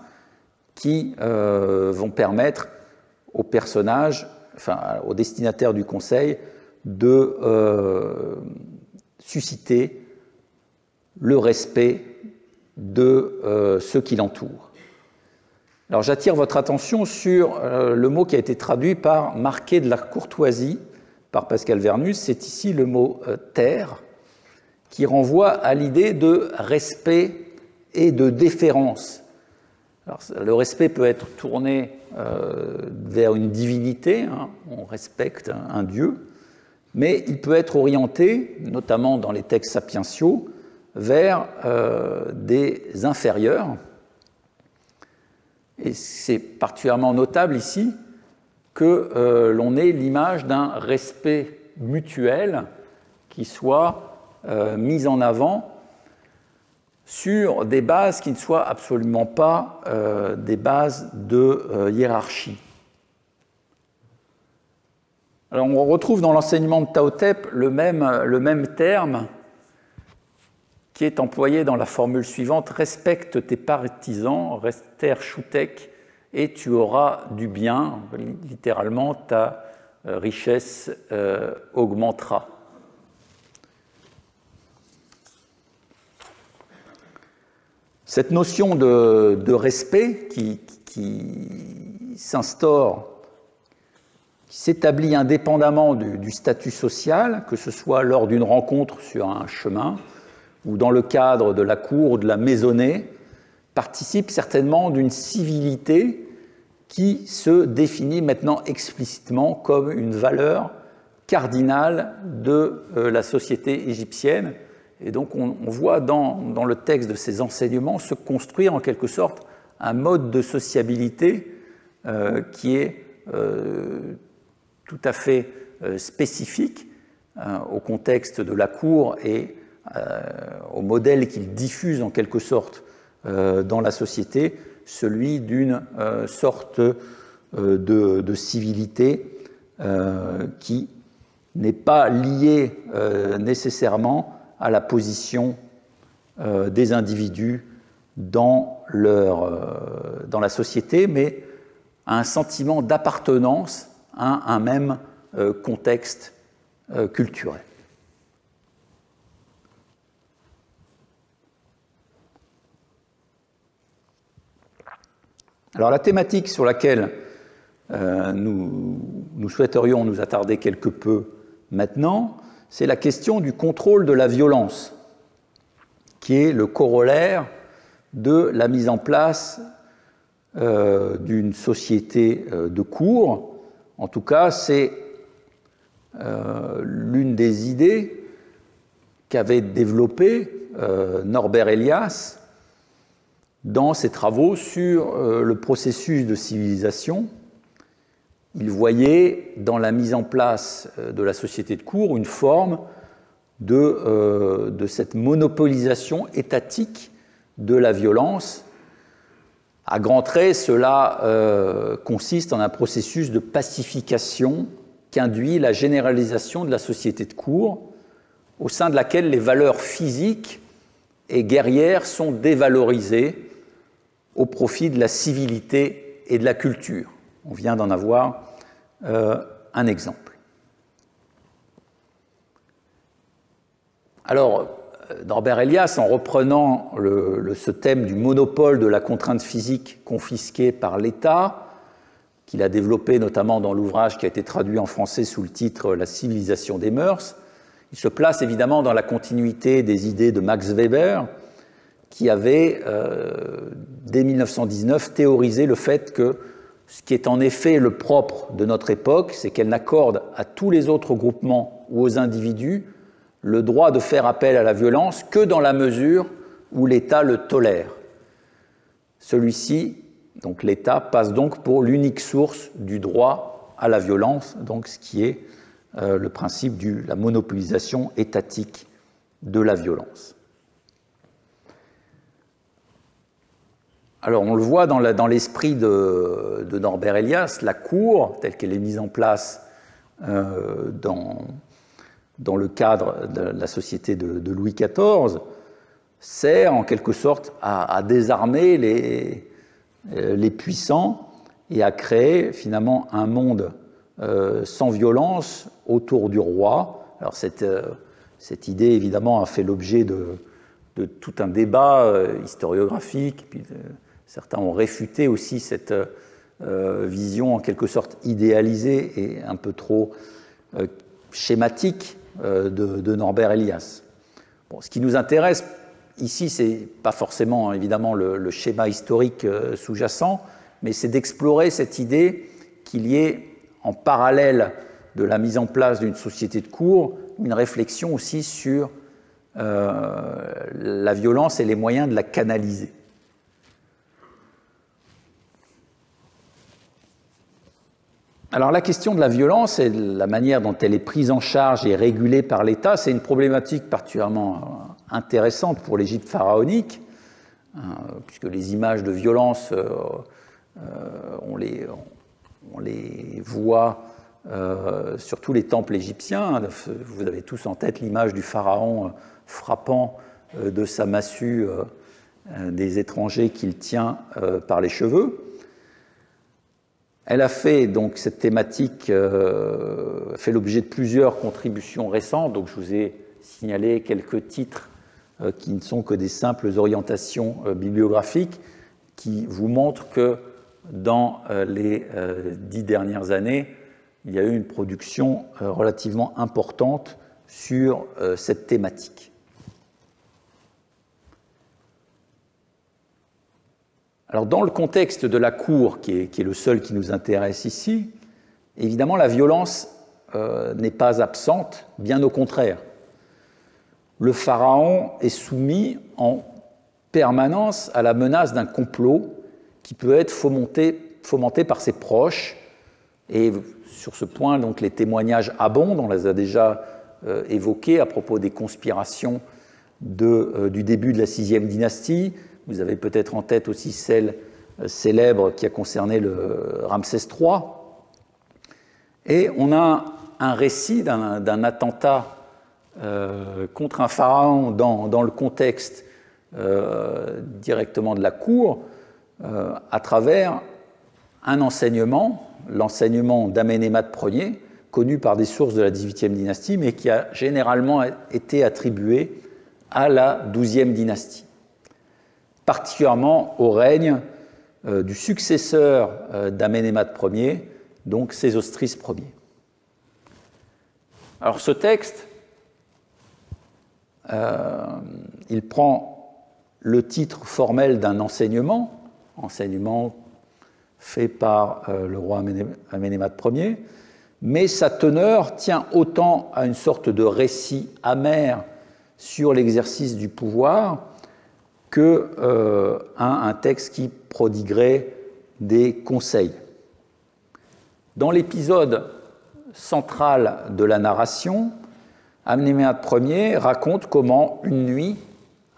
qui vont permettre au personnage, enfin au destinataire du conseil, de susciter le respect de ceux qui l'entourent. Alors j'attire votre attention sur le mot qui a été traduit par « marquer de la courtoisie » par Pascal Vernus, c'est ici le mot « taire », qui renvoie à l'idée de respect et de déférence. Alors, le respect peut être tourné vers une divinité, hein, on respecte un dieu, mais il peut être orienté, notamment dans les textes sapientiaux, vers des inférieurs. Et c'est particulièrement notable ici que l'on ait l'image d'un respect mutuel qui soit mise en avant sur des bases qui ne soient absolument pas des bases de hiérarchie. Alors on retrouve dans l'enseignement de Tao Te le même terme qui est employé dans la formule suivante: respecte tes partisans, rester shutek, et tu auras du bien, littéralement ta richesse augmentera. Cette notion de respect qui s'instaure, qui s'établit indépendamment du statut social, que ce soit lors d'une rencontre sur un chemin ou dans le cadre de la cour ou de la maisonnée, participe certainement d'une civilité qui se définit maintenant explicitement comme une valeur cardinale de la société égyptienne. Et donc on voit dans le texte de ces enseignements se construire en quelque sorte un mode de sociabilité qui est tout à fait spécifique au contexte de la cour et au modèle qu'il diffuse en quelque sorte dans la société, celui d'une sorte de civilité qui n'est pas liée nécessairement à la position des individus dans la société, mais à un sentiment d'appartenance à un même contexte culturel. Alors la thématique sur laquelle nous souhaiterions nous attarder quelque peu maintenant, c'est la question du contrôle de la violence, qui est le corollaire de la mise en place d'une société de cour. En tout cas, c'est l'une des idées qu'avait développée Norbert Elias dans ses travaux sur le processus de civilisation. Il voyait dans la mise en place de la société de cour une forme de cette monopolisation étatique de la violence. À grands traits, cela consiste en un processus de pacification qu'induit la généralisation de la société de cour, au sein de laquelle les valeurs physiques et guerrières sont dévalorisées au profit de la civilité et de la culture. On vient d'en avoir un exemple. Alors, Norbert Elias, en reprenant ce thème du monopole de la contrainte physique confisquée par l'État, qu'il a développé notamment dans l'ouvrage qui a été traduit en français sous le titre « La civilisation des mœurs », il se place évidemment dans la continuité des idées de Max Weber, qui avait, dès 1919, théorisé le fait que ce qui est en effet le propre de notre époque, c'est qu'elle n'accorde à tous les autres groupements ou aux individus le droit de faire appel à la violence que dans la mesure où l'État le tolère. Celui-ci, donc l'État, passe donc pour l'unique source du droit à la violence, donc ce qui est le principe de la monopolisation étatique de la violence. Alors on le voit dans l'esprit de Norbert Elias, la Cour, telle qu'elle est mise en place dans le cadre de la société de Louis XIV, sert en quelque sorte à désarmer les puissants et à créer finalement un monde sans violence autour du roi. Alors cette idée évidemment a fait l'objet de tout un débat historiographique, puis certains ont réfuté aussi cette vision en quelque sorte idéalisée et un peu trop schématique de Norbert Elias. Bon, ce qui nous intéresse ici, ce n'est pas forcément évidemment le schéma historique sous-jacent, mais c'est d'explorer cette idée qu'il y ait en parallèle de la mise en place d'une société de cour une réflexion aussi sur la violence et les moyens de la canaliser. Alors la question de la violence et de la manière dont elle est prise en charge et régulée par l'État, c'est une problématique particulièrement intéressante pour l'Égypte pharaonique, puisque les images de violence, on les voit sur tous les temples égyptiens. Vous avez tous en tête l'image du pharaon frappant de sa massue des étrangers qu'il tient par les cheveux. Elle a fait, donc, cette thématique fait l'objet de plusieurs contributions récentes. Donc, je vous ai signalé quelques titres qui ne sont que des simples orientations bibliographiques qui vous montrent que dans les 10 dernières années, il y a eu une production relativement importante sur cette thématique. Alors, dans le contexte de la cour, qui est le seul qui nous intéresse ici, évidemment, la violence n'est pas absente, bien au contraire. Le pharaon est soumis en permanence à la menace d'un complot qui peut être fomenté par ses proches. Et sur ce point, donc, les témoignages abondent, on les a déjà évoqués à propos des conspirations du début de la 6e dynastie. Vous avez peut-être en tête aussi celle célèbre qui a concerné le Ramsès III. Et on a un récit d'un attentat contre un pharaon dans le contexte directement de la cour à travers un enseignement, l'enseignement d'Amenémat Ier, connu par des sources de la 18e dynastie, mais qui a généralement été attribué à la 12e dynastie, particulièrement au règne du successeur d'Amenémat Ier, donc Sésostris Ier. Alors ce texte, il prend le titre formel d'un enseignement fait par le roi Amenémat Ier, mais sa teneur tient autant à une sorte de récit amer sur l'exercice du pouvoir que un texte qui prodiguerait des conseils. Dans l'épisode central de la narration, Amenémat Ier raconte comment, une nuit,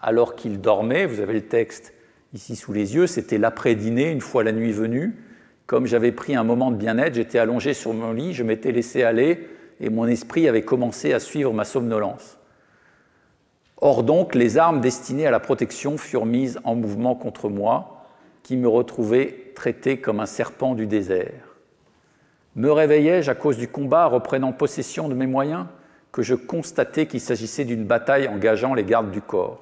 alors qu'il dormait, vous avez le texte ici sous les yeux, c'était l'après-dîner, une fois la nuit venue, comme j'avais pris un moment de bien-être, j'étais allongé sur mon lit, je m'étais laissé aller et mon esprit avait commencé à suivre ma somnolence. Or donc, les armes destinées à la protection furent mises en mouvement contre moi, qui me retrouvait traité comme un serpent du désert. Me réveillai-je à cause du combat, reprenant possession de mes moyens, que je constatais qu'il s'agissait d'une bataille engageant les gardes du corps.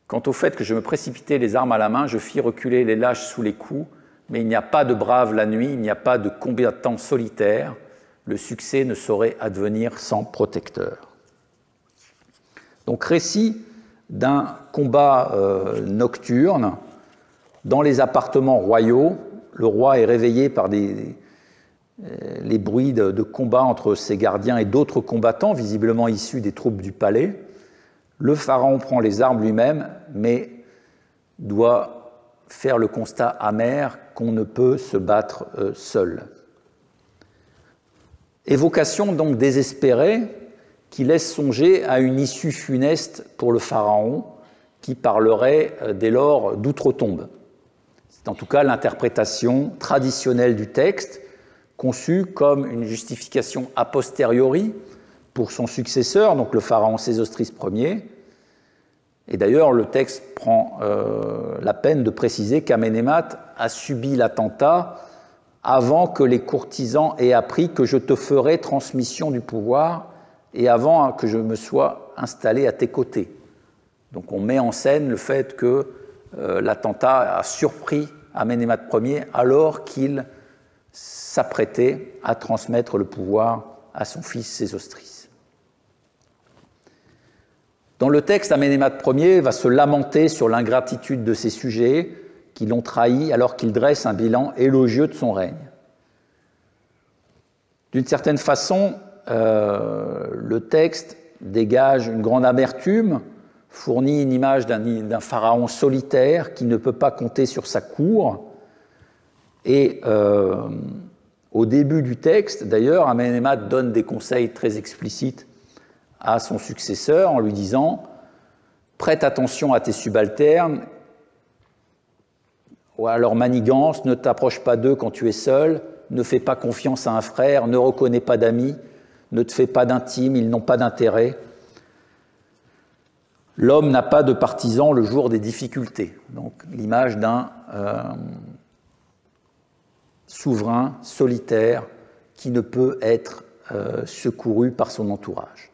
Quant au fait que je me précipitais les armes à la main, je fis reculer les lâches sous les coups, mais il n'y a pas de brave la nuit, il n'y a pas de combattant solitaire, le succès ne saurait advenir sans protecteur. Donc récit d'un combat nocturne dans les appartements royaux. Le roi est réveillé par les bruits de combat entre ses gardiens et d'autres combattants, visiblement issus des troupes du palais. Le pharaon prend les armes lui-même, mais doit faire le constat amer qu'on ne peut se battre seul. Évocation donc désespérée qui laisse songer à une issue funeste pour le pharaon qui parlerait dès lors d'outre-tombe. C'est en tout cas l'interprétation traditionnelle du texte, conçue comme une justification a posteriori pour son successeur, donc le pharaon Sésostris Ier. Et d'ailleurs, le texte prend la peine de préciser qu'Amenémat a subi l'attentat avant que les courtisans aient appris que je te ferai transmission du pouvoir et avant que je me sois installé à tes côtés. Donc on met en scène le fait que l'attentat a surpris Amenémat Ier alors qu'il s'apprêtait à transmettre le pouvoir à son fils Sésostris. Dans le texte, Amenémat Ier va se lamenter sur l'ingratitude de ses sujets qui l'ont trahi alors qu'il dresse un bilan élogieux de son règne. D'une certaine façon, le texte dégage une grande amertume, fournit une image d'un pharaon solitaire qui ne peut pas compter sur sa cour. Et au début du texte, d'ailleurs, Amenémat donne des conseils très explicites à son successeur en lui disant « Prête attention à tes subalternes, à leur manigance, ne t'approche pas d'eux quand tu es seul, ne fais pas confiance à un frère, ne reconnais pas d'amis, ne te fais pas d'intime, ils n'ont pas d'intérêt. L'homme n'a pas de partisan le jour des difficultés. » Donc l'image d'un souverain solitaire qui ne peut être secouru par son entourage.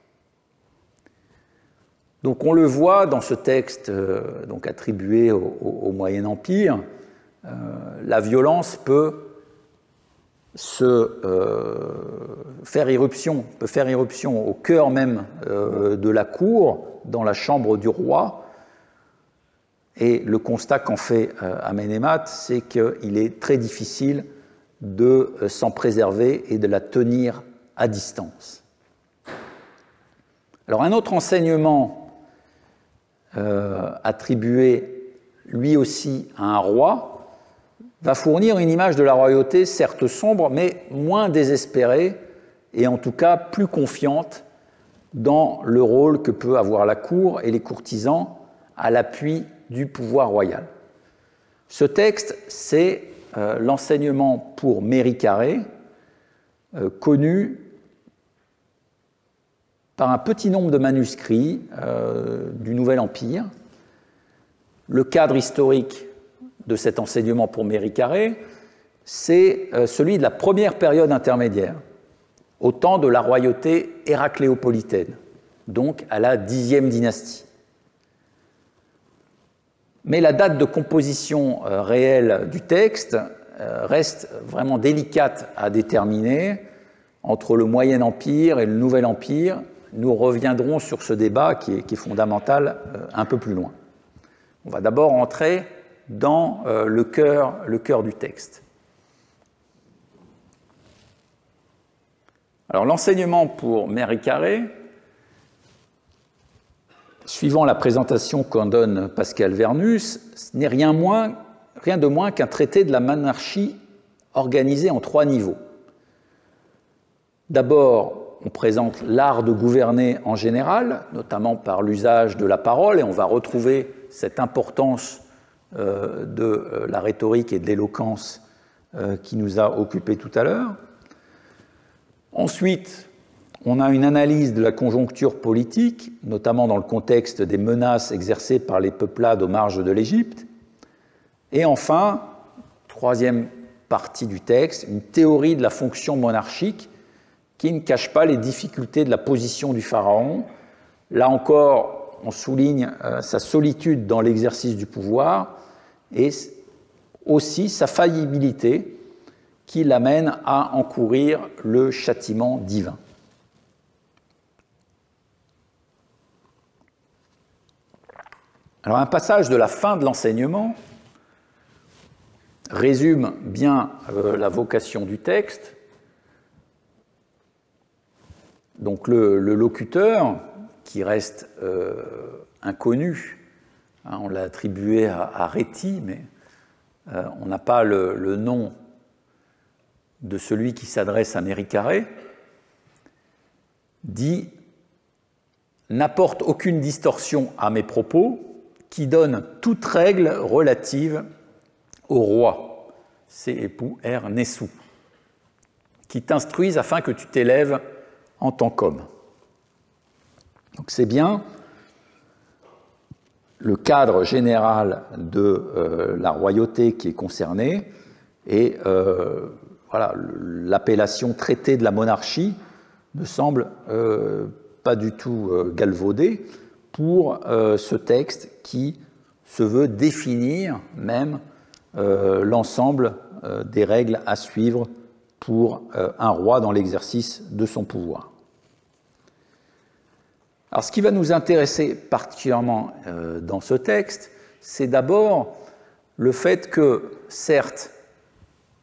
Donc on le voit dans ce texte donc attribué au Moyen Empire, la violence peut faire irruption au cœur même de la cour, dans la chambre du roi. Et le constat qu'en fait Amenémat, c'est qu'il est très difficile de s'en préserver et de la tenir à distance. Alors un autre enseignement attribué lui aussi à un roi va fournir une image de la royauté certes sombre, mais moins désespérée et en tout cas plus confiante dans le rôle que peut avoir la cour et les courtisans à l'appui du pouvoir royal. Ce texte, c'est l'enseignement pour Méricarée, connu par un petit nombre de manuscrits du Nouvel Empire. Le cadre historique de cet enseignement pour Méricarée, c'est celui de la première période intermédiaire, au temps de la royauté héracléopolitaine, donc à la Xe dynastie. Mais la date de composition réelle du texte reste vraiment délicate à déterminer entre le Moyen Empire et le Nouvel Empire. Nous reviendrons sur ce débat qui est fondamental un peu plus loin. On va d'abord entrer dans le cœur du texte. Alors l'enseignement pour Méricarée, suivant la présentation qu'en donne Pascal Vernus, ce n'est rien de moins qu'un traité de la monarchie organisé en 3 niveaux. D'abord, on présente l'art de gouverner en général, notamment par l'usage de la parole, et on va retrouver cette importance de la rhétorique et de l'éloquence qui nous a occupés tout à l'heure. Ensuite, on a une analyse de la conjoncture politique, notamment dans le contexte des menaces exercées par les peuplades aux marges de l'Égypte. Et enfin, troisième partie du texte, une théorie de la fonction monarchique qui ne cache pas les difficultés de la position du pharaon. Là encore, on souligne sa solitude dans l'exercice du pouvoir et aussi sa faillibilité qui l'amène à encourir le châtiment divin. Alors un passage de la fin de l'enseignement résume bien la vocation du texte. Donc le locuteur, qui reste inconnu, hein, on l'a attribué à Réti, mais on n'a pas le nom de celui qui s'adresse à Méricaré, dit « N'apporte aucune distorsion à mes propos, qui donne toute règle relative au roi, C époux R Nessou, qui t'instruise afin que tu t'élèves en tant qu'homme. » Donc c'est bien le cadre général de la royauté qui est concerné, et voilà, l'appellation traité de la monarchie ne semble pas du tout galvaudée pour ce texte qui se veut définir même l'ensemble des règles à suivre pour un roi dans l'exercice de son pouvoir. Alors, ce qui va nous intéresser particulièrement dans ce texte, c'est d'abord le fait que, certes,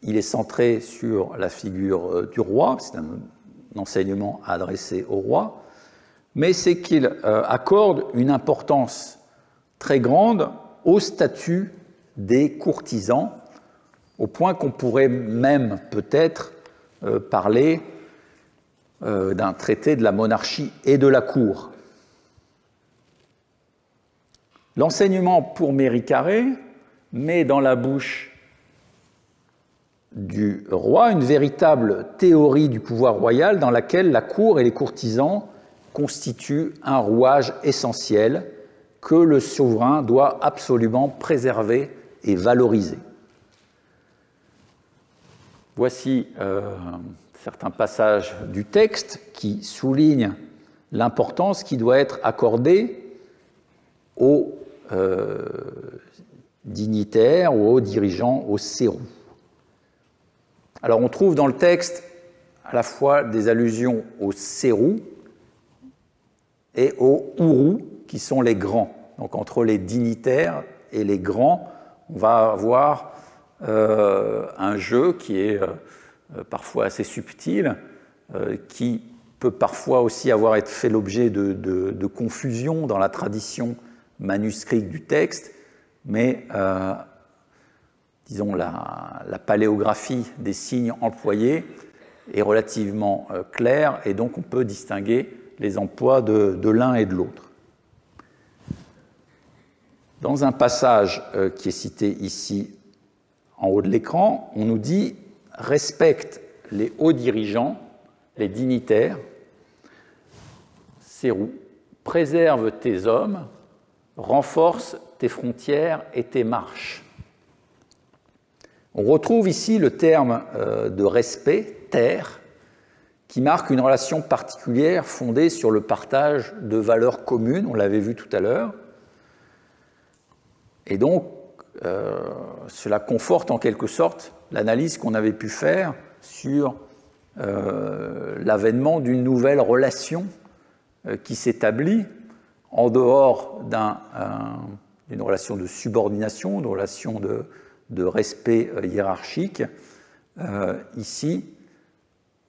il est centré sur la figure du roi, c'est un enseignement adressé au roi, mais c'est qu'il accorde une importance très grande au statut des courtisans, au point qu'on pourrait même peut-être parler d'un traité de la monarchie et de la cour. L'enseignement pour Méricaré met dans la bouche du roi une véritable théorie du pouvoir royal dans laquelle la cour et les courtisans constituent un rouage essentiel que le souverain doit absolument préserver et valoriser. Voici certains passages du texte qui soulignent l'importance qui doit être accordée aux dignitaires ou aux dirigeants, aux sérous. Alors on trouve dans le texte à la fois des allusions aux sérous et aux ourous, qui sont les grands. Donc entre les dignitaires et les grands, on va avoir un jeu qui est parfois assez subtil, qui peut parfois aussi avoir été fait l'objet de confusion dans la tradition manuscrite du texte, mais disons la paléographie des signes employés est relativement claire, et donc on peut distinguer les emplois de l'un et de l'autre. Dans un passage qui est cité ici en haut de l'écran, on nous dit « Respecte les hauts dirigeants, les dignitaires, sérous, préserve tes hommes, renforce tes frontières et tes marches. » On retrouve ici le terme de respect, terre, qui marque une relation particulière fondée sur le partage de valeurs communes, on l'avait vu tout à l'heure. Et donc, cela conforte en quelque sorte l'analyse qu'on avait pu faire sur l'avènement d'une nouvelle relation qui s'établit en dehors d'une relation de subordination, d'une relation de respect hiérarchique. Ici,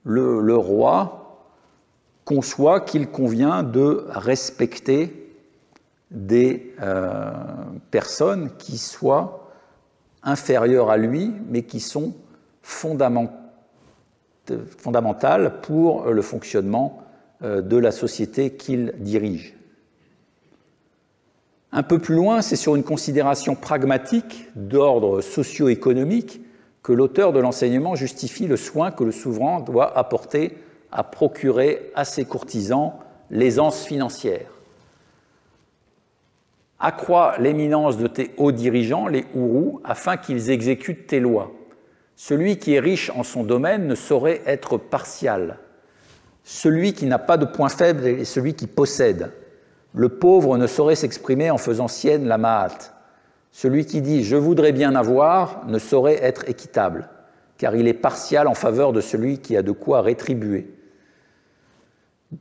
le roi conçoit qu'il convient de respecter des personnes qui soient inférieures à lui, mais qui sont fondamentales pour le fonctionnement de la société qu'il dirige. Un peu plus loin, c'est sur une considération pragmatique d'ordre socio-économique que l'auteur de l'enseignement justifie le soin que le souverain doit apporter à procurer à ses courtisans l'aisance financière. accrois l'éminence de tes hauts dirigeants, les Ourous, afin qu'ils exécutent tes lois. Celui qui est riche en son domaine ne saurait être partial. Celui qui n'a pas de point faible est celui qui possède. Le pauvre ne saurait s'exprimer en faisant sienne la Ma'at. Celui qui dit « je voudrais bien avoir » ne saurait être équitable, car il est partial en faveur de celui qui a de quoi rétribuer.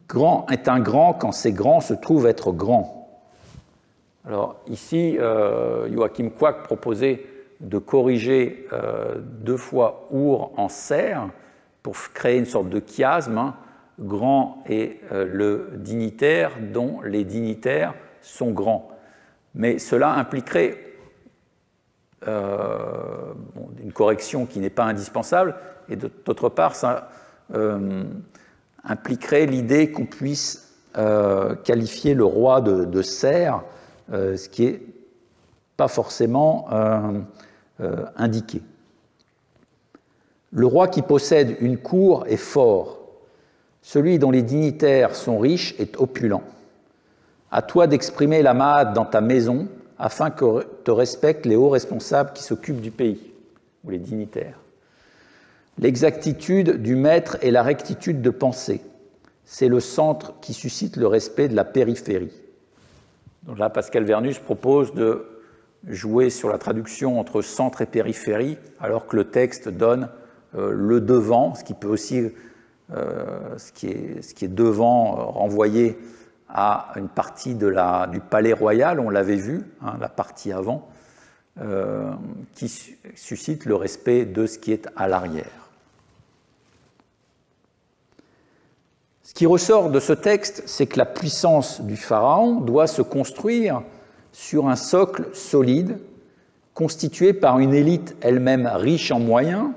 Grand est un grand quand ces grands se trouvent être grands. Alors ici, Joachim Quack proposait de corriger 2 fois our en ser pour créer une sorte de chiasme. Hein. Grand est le dignitaire dont les dignitaires sont grands. Mais cela impliquerait une correction qui n'est pas indispensable, et d'autre part, ça impliquerait l'idée qu'on puisse qualifier le roi de serf, ce qui n'est pas forcément indiqué. Le roi qui possède une cour est fort. Celui dont les dignitaires sont riches est opulent. À toi d'exprimer la Ma'at dans ta maison afin que te respectent les hauts responsables qui s'occupent du pays, ou les dignitaires. L'exactitude du maître et la rectitude de pensée, c'est le centre qui suscite le respect de la périphérie. Donc là, Pascal Vernus propose de jouer sur la traduction entre centre et périphérie, alors que le texte donne le devant, ce qui peut aussi, ce qui est devant, renvoyer à une partie du palais royal, on l'avait vu, hein, la partie avant, qui suscite le respect de ce qui est à l'arrière. Ce qui ressort de ce texte, c'est que la puissance du pharaon doit se construire sur un socle solide, constitué par une élite elle-même riche en moyens,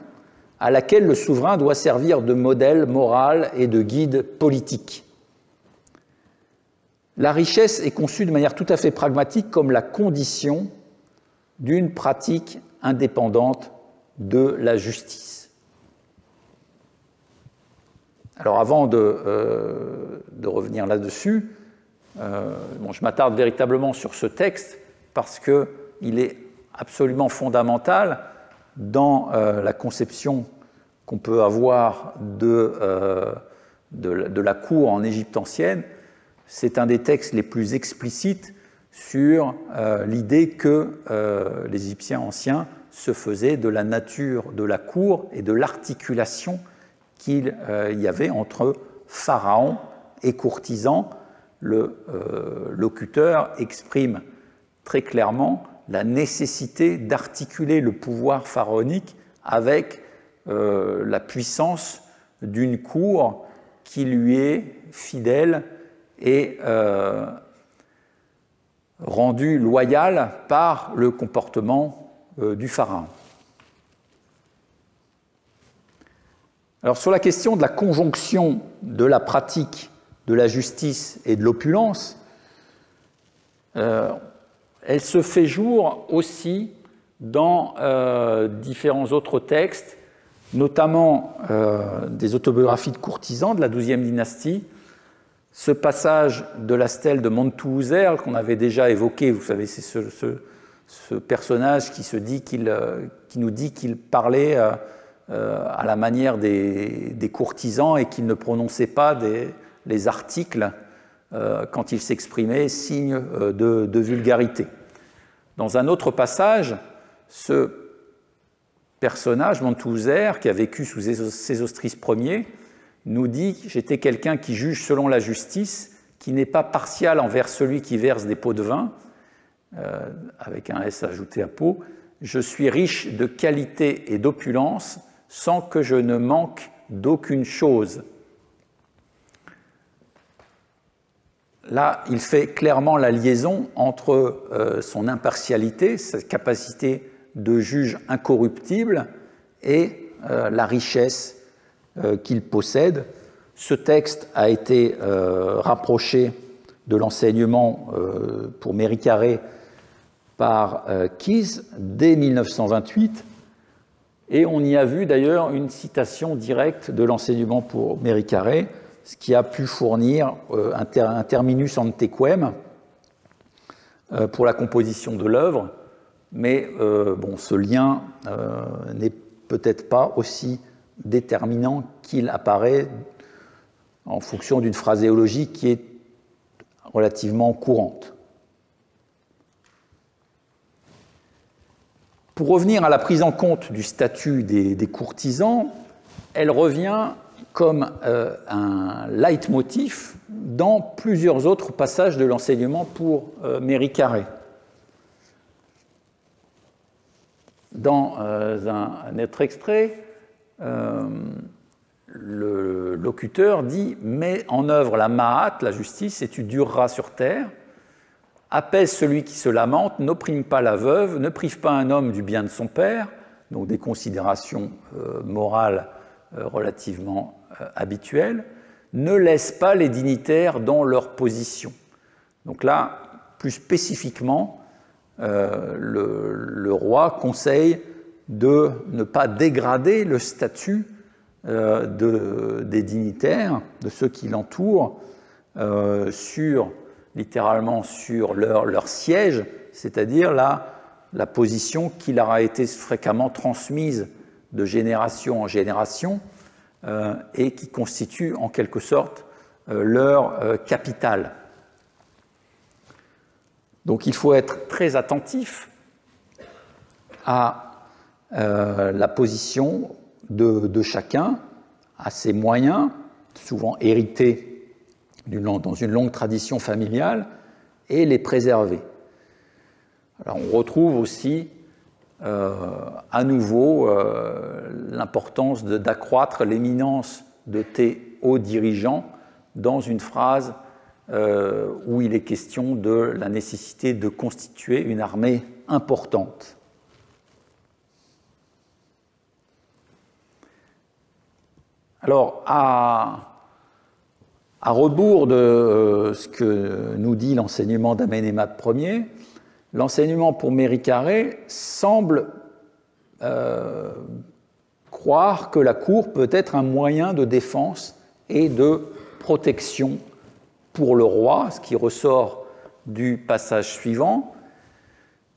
à laquelle le souverain doit servir de modèle moral et de guide politique. La richesse est conçue de manière tout à fait pragmatique comme la condition d'une pratique indépendante de la justice. Alors avant de revenir là-dessus, je m'attarde véritablement sur ce texte parce qu'il est absolument fondamental dans la conception qu'on peut avoir de la cour en Égypte ancienne. C'est un des textes les plus explicites sur l'idée que les Égyptiens anciens se faisaient de la nature de la cour et de l'articulation qu'il y avait entre pharaon et courtisan. Le locuteur exprime très clairement la nécessité d'articuler le pouvoir pharaonique avec la puissance d'une cour qui lui est fidèle et rendue loyale par le comportement du pharaon. Alors sur la question de la conjonction de la pratique de la justice et de l'opulence, elle se fait jour aussi dans différents autres textes, notamment des autobiographies de courtisans de la XIIe dynastie. Ce passage de la stèle de Montuuser qu'on avait déjà évoqué, vous savez, c'est ce personnage qui nous dit qu'il parlait à la manière des courtisans et qu'il ne prononçait pas les articles quand il s'exprimait, signe de vulgarité. Dans un autre passage, ce personnage, Montuuser, qui a vécu sous Sésostris Ier, nous dit « J'étais quelqu'un qui juge selon la justice, qui n'est pas partial envers celui qui verse des pots de vin, avec un S ajouté à pot. Je suis riche de qualité et d'opulence, sans que je ne manque d'aucune chose. » Là, il fait clairement la liaison entre son impartialité, sa capacité de juge incorruptible et la richesse qu'il possède. Ce texte a été rapproché de l'enseignement pour Méricaré par Keyes dès 1928, et on y a vu d'ailleurs une citation directe de l'enseignement pour Méricaré, ce qui a pu fournir un terminus antequem pour la composition de l'œuvre, mais bon, ce lien n'est peut-être pas aussi déterminant qu'il apparaît en fonction d'une phraséologie qui est relativement courante. Pour revenir à la prise en compte du statut des courtisans, elle revient comme un leitmotiv dans plusieurs autres passages de l'enseignement pour Méricarré. Dans un autre extrait, le locuteur dit « Mets en œuvre la ma'at, la justice, et tu dureras sur terre. Apaise celui qui se lamente, n'opprime pas la veuve, ne prive pas un homme du bien de son père. » Donc des considérations morales relativement habituelles. Ne laisse pas les dignitaires dans leur position. Donc là, plus spécifiquement, le roi conseille de ne pas dégrader le statut des dignitaires, de ceux qui l'entourent, littéralement sur leur siège, c'est-à-dire la position qui leur a été fréquemment transmise de génération en génération et qui constitue en quelque sorte leur capital. Donc il faut être très attentif à la position de chacun, à ses moyens, souvent hérités dans une longue tradition familiale, et les préserver. Alors on retrouve aussi à nouveau l'importance d'accroître l'éminence de tes hauts dirigeants dans une phrase où il est question de la nécessité de constituer une armée importante. Alors, à rebours de ce que nous dit l'enseignement d'Amenemhat Ier, l'enseignement pour Méricarré semble croire que la cour peut être un moyen de défense et de protection pour le roi, ce qui ressort du passage suivant.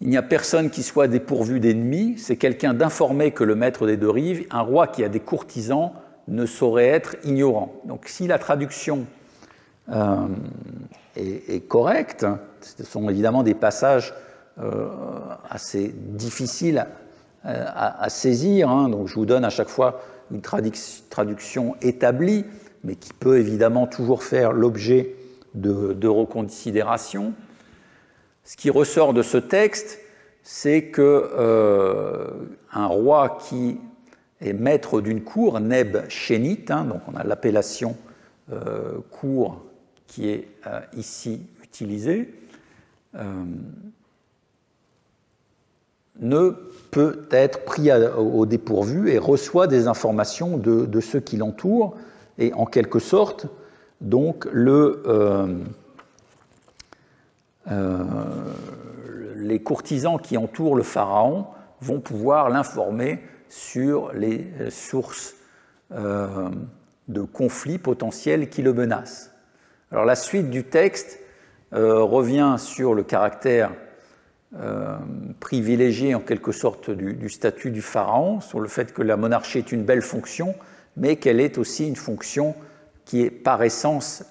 Il n'y a personne qui soit dépourvu d'ennemis, c'est quelqu'un d'informé que le maître des deux rives, un roi qui a des courtisans ne saurait être ignorant. Donc si la traduction est correcte, ce sont évidemment des passages assez difficiles à saisir, hein, donc je vous donne à chaque fois une traduction établie, mais qui peut évidemment toujours faire l'objet de reconsidération. Ce qui ressort de ce texte, c'est que un roi qui est maître d'une cour, Neb Shenit, hein, donc on a l'appellation cour qui est ici utilisée, ne peut être pris au dépourvu et reçoit des informations de ceux qui l'entourent, et en quelque sorte, donc, les courtisans qui entourent le pharaon vont pouvoir l'informer sur les sources de conflits potentiels qui le menacent. Alors la suite du texte revient sur le caractère privilégié en quelque sorte du statut du pharaon, sur le fait que la monarchie est une belle fonction, mais qu'elle est aussi une fonction qui est par essence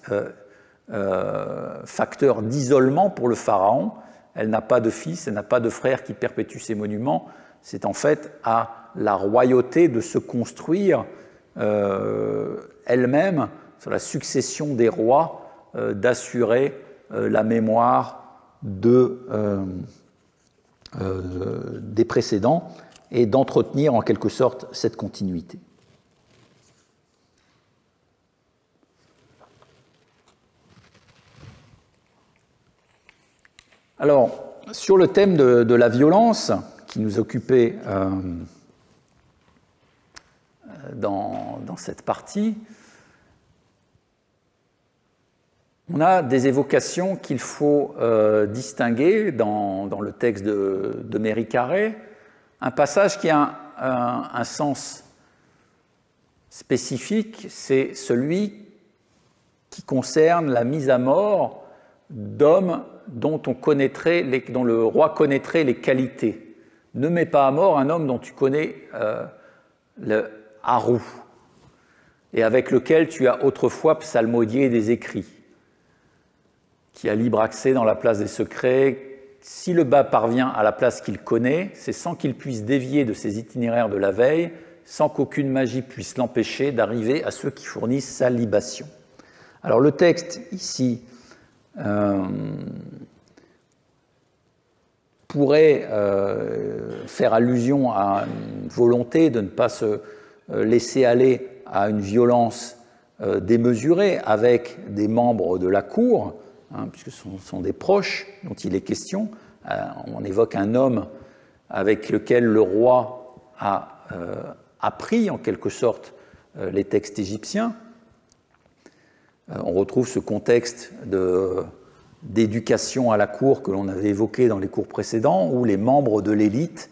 facteur d'isolement pour le pharaon. Elle n'a pas de fils, elle n'a pas de frère qui perpétue ses monuments. C'est en fait à la royauté de se construire elle-même, sur la succession des rois, d'assurer la mémoire des précédents et d'entretenir en quelque sorte cette continuité. Alors, sur le thème de la violence qui nous occupait dans cette partie, on a des évocations qu'il faut distinguer dans le texte de Méricarré, un passage qui a un sens spécifique, c'est celui qui concerne la mise à mort d'hommes dont le roi connaîtrait les qualités. Ne mets pas à mort un homme dont tu connais le harou, et avec lequel tu as autrefois psalmodié des écrits, qui a libre accès dans la place des secrets. Si le bas parvient à la place qu'il connaît, c'est sans qu'il puisse dévier de ses itinéraires de la veille, sans qu'aucune magie puisse l'empêcher d'arriver à ceux qui fournissent sa libation. Alors le texte ici pourrait faire allusion à une volonté de ne pas se laisser aller à une violence démesurée avec des membres de la cour, puisque ce sont des proches dont il est question. On évoque un homme avec lequel le roi a appris en quelque sorte les textes égyptiens. On retrouve ce contexte d'éducation à la cour que l'on avait évoqué dans les cours précédents, où les membres de l'élite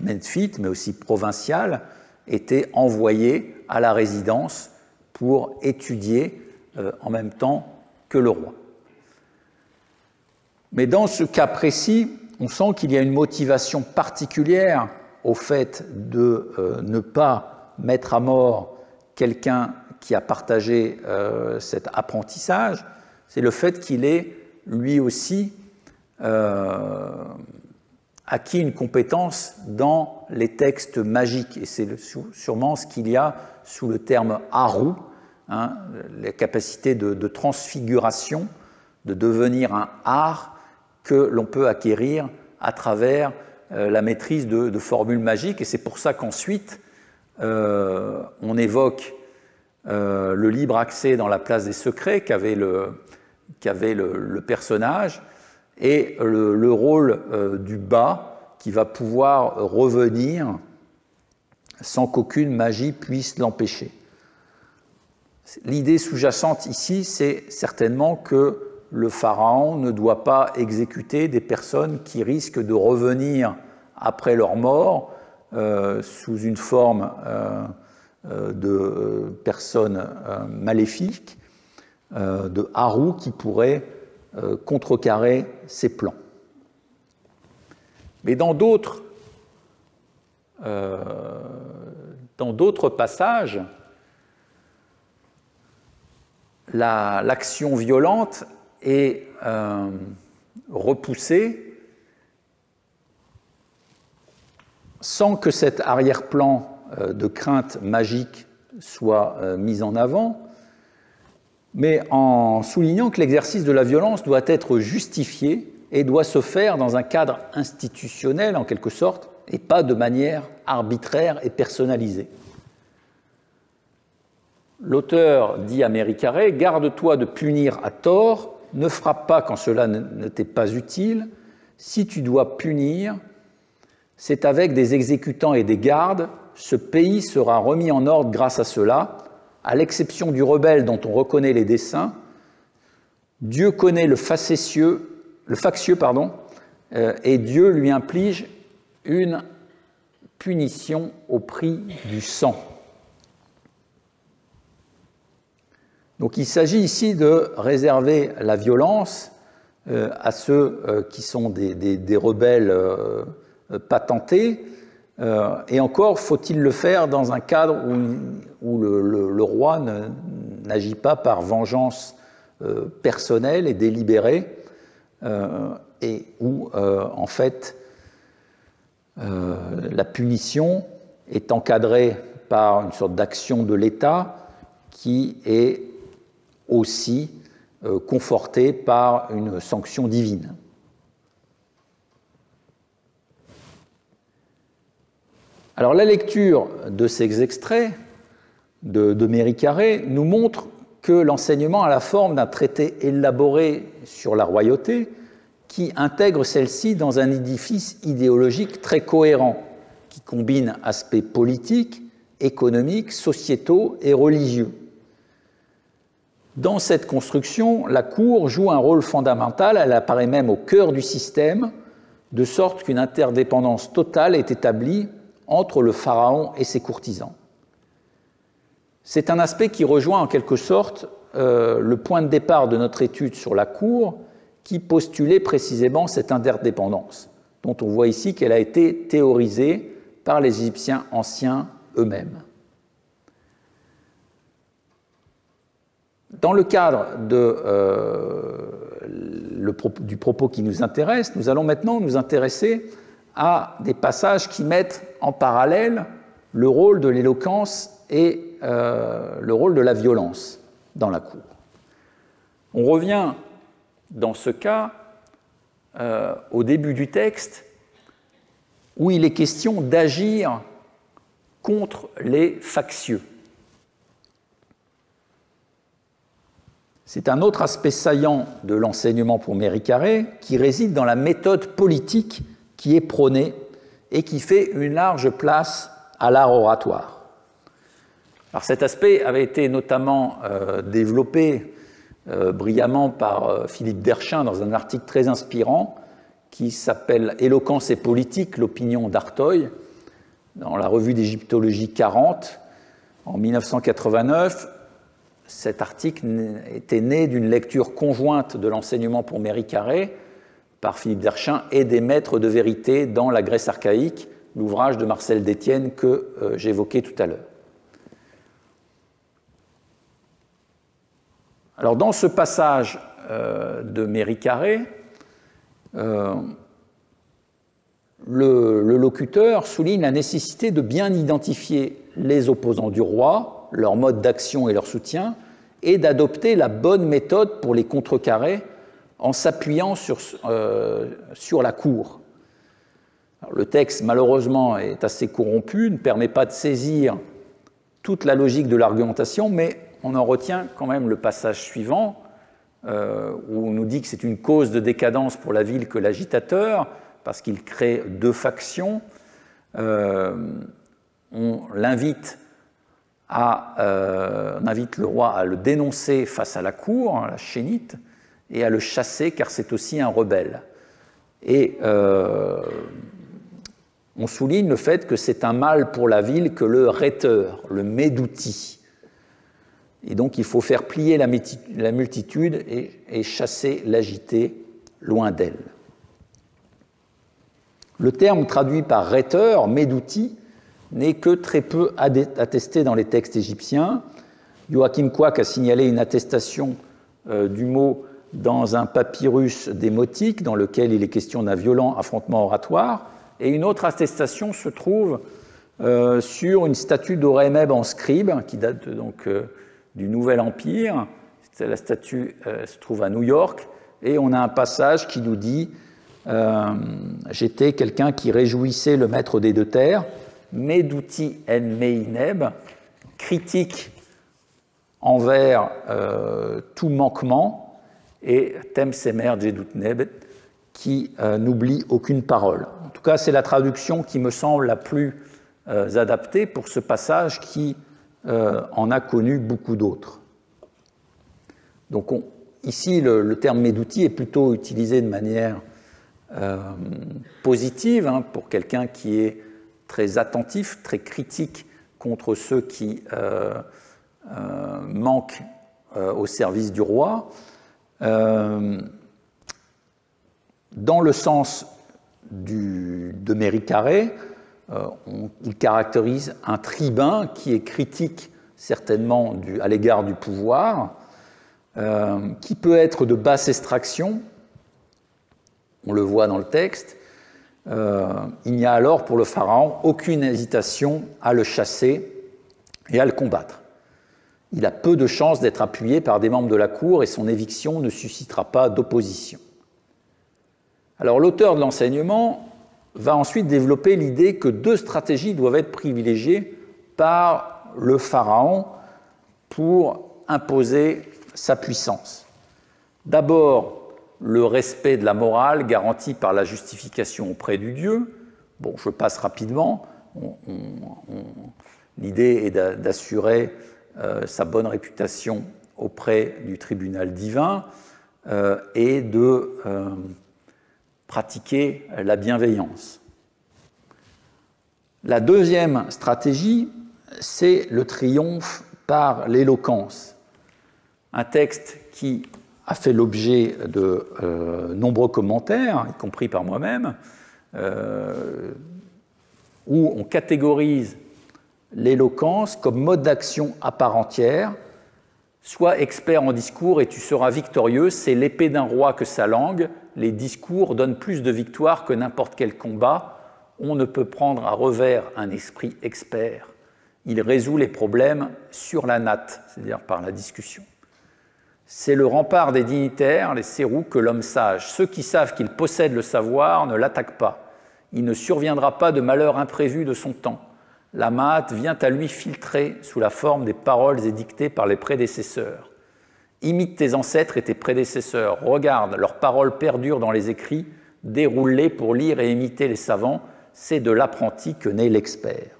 memphite, mais aussi provinciale, étaient envoyés à la résidence pour étudier en même temps que le roi. Mais dans ce cas précis, on sent qu'il y a une motivation particulière au fait de ne pas mettre à mort quelqu'un qui a partagé cet apprentissage, c'est le fait qu'il ait lui aussi acquis une compétence dans les textes magiques. Et c'est sûrement ce qu'il y a sous le terme harou, la capacité de transfiguration, de devenir un art que l'on peut acquérir à travers la maîtrise de formules magiques. Et c'est pour ça qu'ensuite, on évoque le libre accès dans la place des secrets qu'avait le personnage, et le rôle du bas qui va pouvoir revenir sans qu'aucune magie puisse l'empêcher. L'idée sous-jacente ici, c'est certainement que le pharaon ne doit pas exécuter des personnes qui risquent de revenir après leur mort sous une forme de personnes maléfiques, de harou qui pourraient contrecarrer ses plans. Mais dans d'autres passages, l'action violente est repoussée sans que cet arrière-plan de crainte magique soit mis en avant, mais en soulignant que l'exercice de la violence doit être justifié et doit se faire dans un cadre institutionnel, en quelque sorte, et pas de manière arbitraire et personnalisée. L'auteur dit à Méricaré « Garde-toi de punir à tort, ne frappe pas quand cela ne t'est pas utile. Si tu dois punir, c'est avec des exécutants et des gardes. Ce pays sera remis en ordre grâce à cela. À l'exception du rebelle dont on reconnaît les desseins, Dieu connaît le factieux, et Dieu lui inflige une punition au prix du sang. » Donc il s'agit ici de réserver la violence à ceux qui sont des rebelles patentés, et encore faut-il le faire dans un cadre où le roi n'agit pas par vengeance personnelle et délibérée, et où en fait la punition est encadrée par une sorte d'action de l'État qui est aussi confortée par une sanction divine. Alors la lecture de ces extraits de Méricaré nous montre que l'enseignement a la forme d'un traité élaboré sur la royauté qui intègre celle-ci dans un édifice idéologique très cohérent, qui combine aspects politiques, économiques, sociétaux et religieux. Dans cette construction, la cour joue un rôle fondamental, elle apparaît même au cœur du système, de sorte qu'une interdépendance totale est établie entre le pharaon et ses courtisans. C'est un aspect qui rejoint en quelque sorte le point de départ de notre étude sur la cour qui postulait précisément cette interdépendance, dont on voit ici qu'elle a été théorisée par les Égyptiens anciens eux-mêmes. Dans le cadre du propos qui nous intéresse, nous allons maintenant nous intéresser à des passages qui mettent en parallèle le rôle de l'éloquence et le rôle de la violence dans la cour. On revient dans ce cas au début du texte où il est question d'agir contre les factieux. C'est un autre aspect saillant de l'enseignement pour Méricaré qui réside dans la méthode politique qui est prônée et qui fait une large place à l'art oratoire. Alors cet aspect avait été notamment développé brillamment par Philippe Derchin dans un article très inspirant qui s'appelle « Éloquence et politique, l'opinion d'Arteuil » dans la revue d'égyptologie 40 en 1989. Cet article était né d'une lecture conjointe de l'enseignement pour Méricaré par Philippe Derchin et des maîtres de vérité dans la Grèce archaïque, l'ouvrage de Marcel Détienne que j'évoquais tout à l'heure. Alors, dans ce passage de Méricaré, le locuteur souligne la nécessité de bien identifier les opposants du roi, leur mode d'action et leur soutien, et d'adopter la bonne méthode pour les contrecarrer en s'appuyant sur la cour. Alors, le texte, malheureusement, est assez corrompu, ne permet pas de saisir toute la logique de l'argumentation, mais on en retient quand même le passage suivant, où on nous dit que c'est une cause de décadence pour la ville que l'agitateur, parce qu'il crée deux factions. On invite le roi à le dénoncer face à la cour, la chénite, et à le chasser, car c'est aussi un rebelle. Et on souligne le fait que c'est un mal pour la ville que le rhéteur, le médouti. Et donc il faut faire plier la multitude et chasser l'agité loin d'elle. Le terme traduit par rhéteur, médouti, n'est que très peu attesté dans les textes égyptiens. Joachim Quack a signalé une attestation du mot dans un papyrus démotique dans lequel il est question d'un violent affrontement oratoire, et une autre attestation se trouve sur une statue d'Horemheb en scribe qui date donc du Nouvel Empire. La statue se trouve à New York, et on a un passage qui nous dit j'étais quelqu'un qui réjouissait le maître des deux terres, Médouti en Meineb, critique envers tout manquement, et Temsemer Jedutneb, qui n'oublie aucune parole. En tout cas, c'est la traduction qui me semble la plus adaptée pour ce passage qui en a connu beaucoup d'autres. Donc ici, le terme Médouti est plutôt utilisé de manière positive pour quelqu'un qui est très attentif, très critique contre ceux qui manquent au service du roi. Dans le sens de Méricaré, il caractérise un tribun qui est critique certainement à l'égard du pouvoir, qui peut être de basse extraction, on le voit dans le texte. Il n'y a alors pour le pharaon aucune hésitation à le chasser et à le combattre. Il a peu de chances d'être appuyé par des membres de la cour et son éviction ne suscitera pas d'opposition. Alors l'auteur de l'enseignement va ensuite développer l'idée que deux stratégies doivent être privilégiées par le pharaon pour imposer sa puissance. D'abord, le respect de la morale garanti par la justification auprès du Dieu. Bon, je passe rapidement. L'idée est d'assurer sa bonne réputation auprès du tribunal divin et de pratiquer la bienveillance. La deuxième stratégie, c'est le triomphe par l'éloquence. un texte qui a fait l'objet de nombreux commentaires, y compris par moi-même, où on catégorise l'éloquence comme mode d'action à part entière. Sois expert en discours et tu seras victorieux, c'est l'épée d'un roi que sa langue. Les discours donnent plus de victoires que n'importe quel combat. On ne peut prendre à revers un esprit expert. Il résout les problèmes sur la natte, c'est-à-dire par la discussion. C'est le rempart des dignitaires, les sérous, que l'homme sage. Ceux qui savent qu'ils possèdent le savoir ne l'attaquent pas. Il ne surviendra pas de malheur imprévu de son temps. La Mahat vient à lui filtrer sous la forme des paroles édictées par les prédécesseurs. Imite tes ancêtres et tes prédécesseurs. Regarde, leurs paroles perdurent dans les écrits. Déroule-les pour lire et imiter les savants. C'est de l'apprenti que naît l'expert.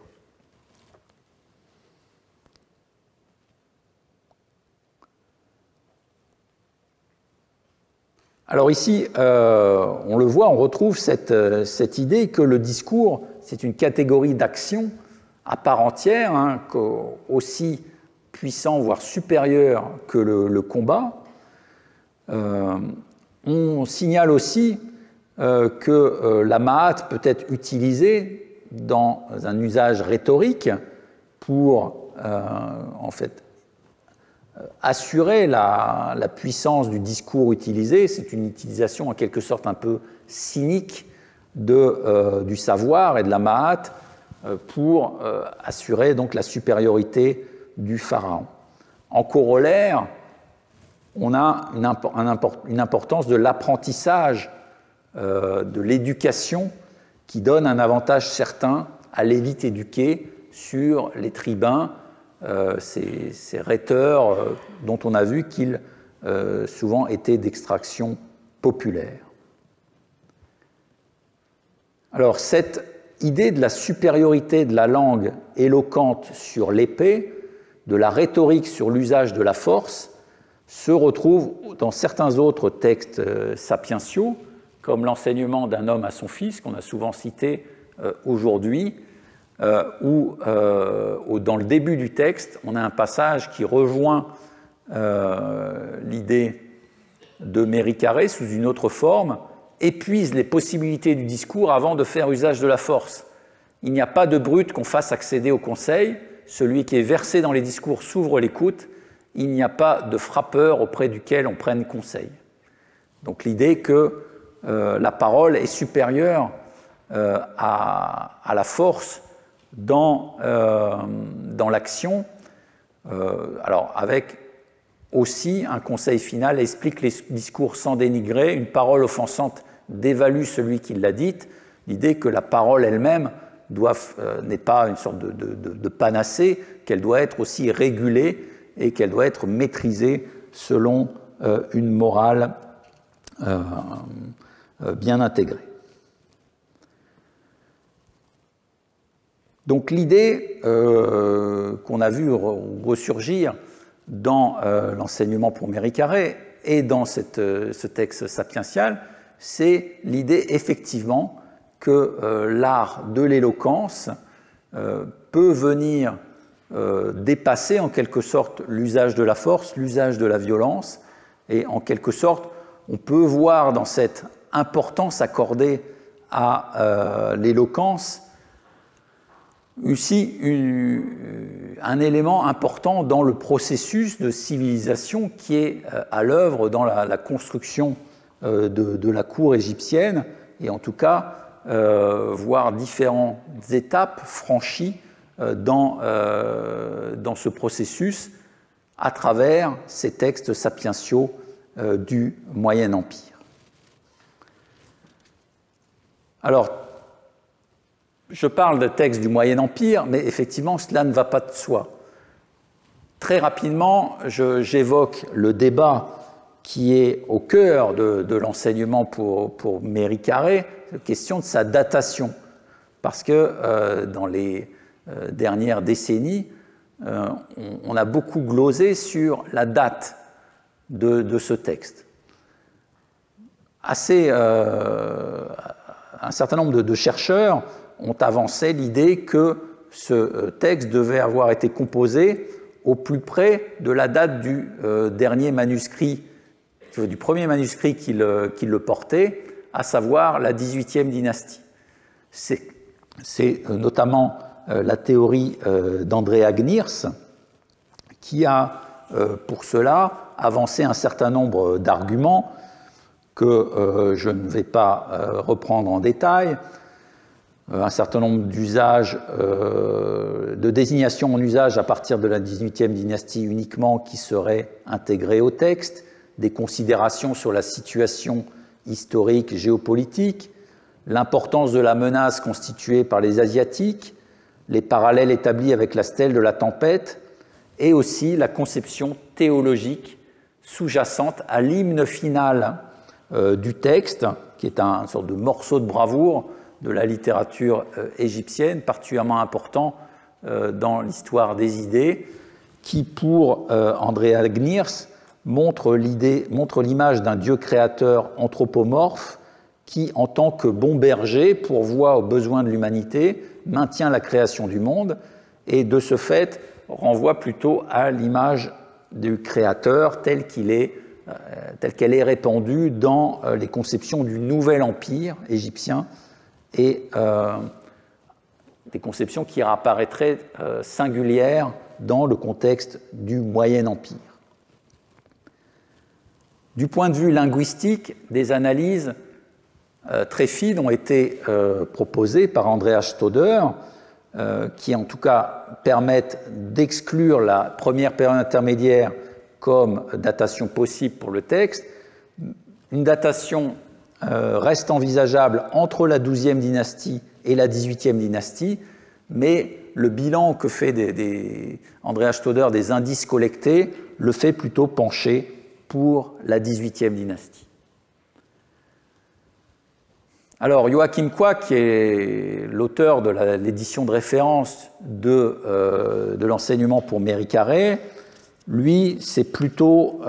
Alors ici, on le voit, on retrouve cette idée que le discours, c'est une catégorie d'action à part entière, hein, aussi puissant, voire supérieur que le combat. On signale aussi que la Mahat peut être utilisée dans un usage rhétorique pour, en fait, assurer la puissance du discours utilisé. C'est une utilisation en quelque sorte un peu cynique du savoir et de la Mahat pour assurer donc la supériorité du pharaon. En corollaire, on a une importance de l'apprentissage, de l'éducation, qui donne un avantage certain à l'élite éduquée sur les tribuns, ces rhéteurs dont on a vu qu'ils souvent étaient d'extraction populaire. Alors cette idée de la supériorité de la langue éloquente sur l'épée, de la rhétorique sur l'usage de la force, se retrouve dans certains autres textes sapientiaux, comme l'enseignement d'un homme à son fils, qu'on a souvent cité aujourd'hui, où dans le début du texte, on a un passage qui rejoint l'idée de Méricaré sous une autre forme, épuise les possibilités du discours avant de faire usage de la force. Il n'y a pas de brute qu'on fasse accéder au conseil, celui qui est versé dans les discours s'ouvre l'écoute, il n'y a pas de frappeur auprès duquel on prenne conseil. Donc l'idée que la parole est supérieure à la force dans l'action, alors avec aussi un conseil final, explique les discours sans dénigrer, une parole offensante dévalue celui qui l'a dite, l'idée que la parole elle-même n'est pas une sorte de panacée, qu'elle doit être aussi régulée et qu'elle doit être maîtrisée selon une morale bien intégrée. Donc l'idée qu'on a vu ressurgir dans l'enseignement pour Méricaré et dans ce texte sapiential, c'est l'idée effectivement que l'art de l'éloquence peut venir dépasser en quelque sorte l'usage de la force, l'usage de la violence, et en quelque sorte on peut voir dans cette importance accordée à l'éloquence aussi un élément important dans le processus de civilisation qui est à l'œuvre dans la construction de la cour égyptienne, et en tout cas voir différentes étapes franchies dans ce processus à travers ces textes sapientiaux du Moyen Empire. Alors, je parle de textes du Moyen Empire, mais effectivement, cela ne va pas de soi. Très rapidement, j'évoque le débat qui est au cœur de l'enseignement pour Méricaré, la question de sa datation. Parce que dans les dernières décennies, on a beaucoup glosé sur la date de ce texte. Un certain nombre de chercheurs ont avancé l'idée que ce texte devait avoir été composé au plus près de la date du dernier manuscrit, du premier manuscrit qui le portait, à savoir la 18e dynastie. C'est notamment la théorie d'Andrea Gnirsz qui a, pour cela, avancé un certain nombre d'arguments que je ne vais pas reprendre en détail, un certain nombre d'usages, de désignations en usage à partir de la 18e dynastie uniquement qui seraient intégrées au texte, des considérations sur la situation historique, géopolitique, l'importance de la menace constituée par les Asiatiques, les parallèles établis avec la stèle de la tempête, et aussi la conception théologique sous-jacente à l'hymne final du texte, qui est une sorte de morceau de bravoure de la littérature égyptienne, particulièrement important dans l'histoire des idées, qui, pour Andrea Gnirsz, montre l'image d'un Dieu créateur anthropomorphe qui, en tant que bon berger, pourvoit aux besoins de l'humanité, maintient la création du monde et, de ce fait, renvoie plutôt à l'image du créateur telle qu'elle est répandue dans les conceptions du nouvel empire égyptien et des conceptions qui apparaîtraient singulières dans le contexte du Moyen Empire. Du point de vue linguistique, des analyses très fines ont été proposées par Andreas Stoder, qui en tout cas permettent d'exclure la première période intermédiaire comme datation possible pour le texte. Une datation reste envisageable entre la 12e dynastie et la 18e dynastie, mais le bilan que fait Andreas Stoder des indices collectés le fait plutôt pencher pour la 18e dynastie. Alors, Joachim Quah, qui est l'auteur de l'édition de référence de l'enseignement pour Méry Carré, lui, s'est plutôt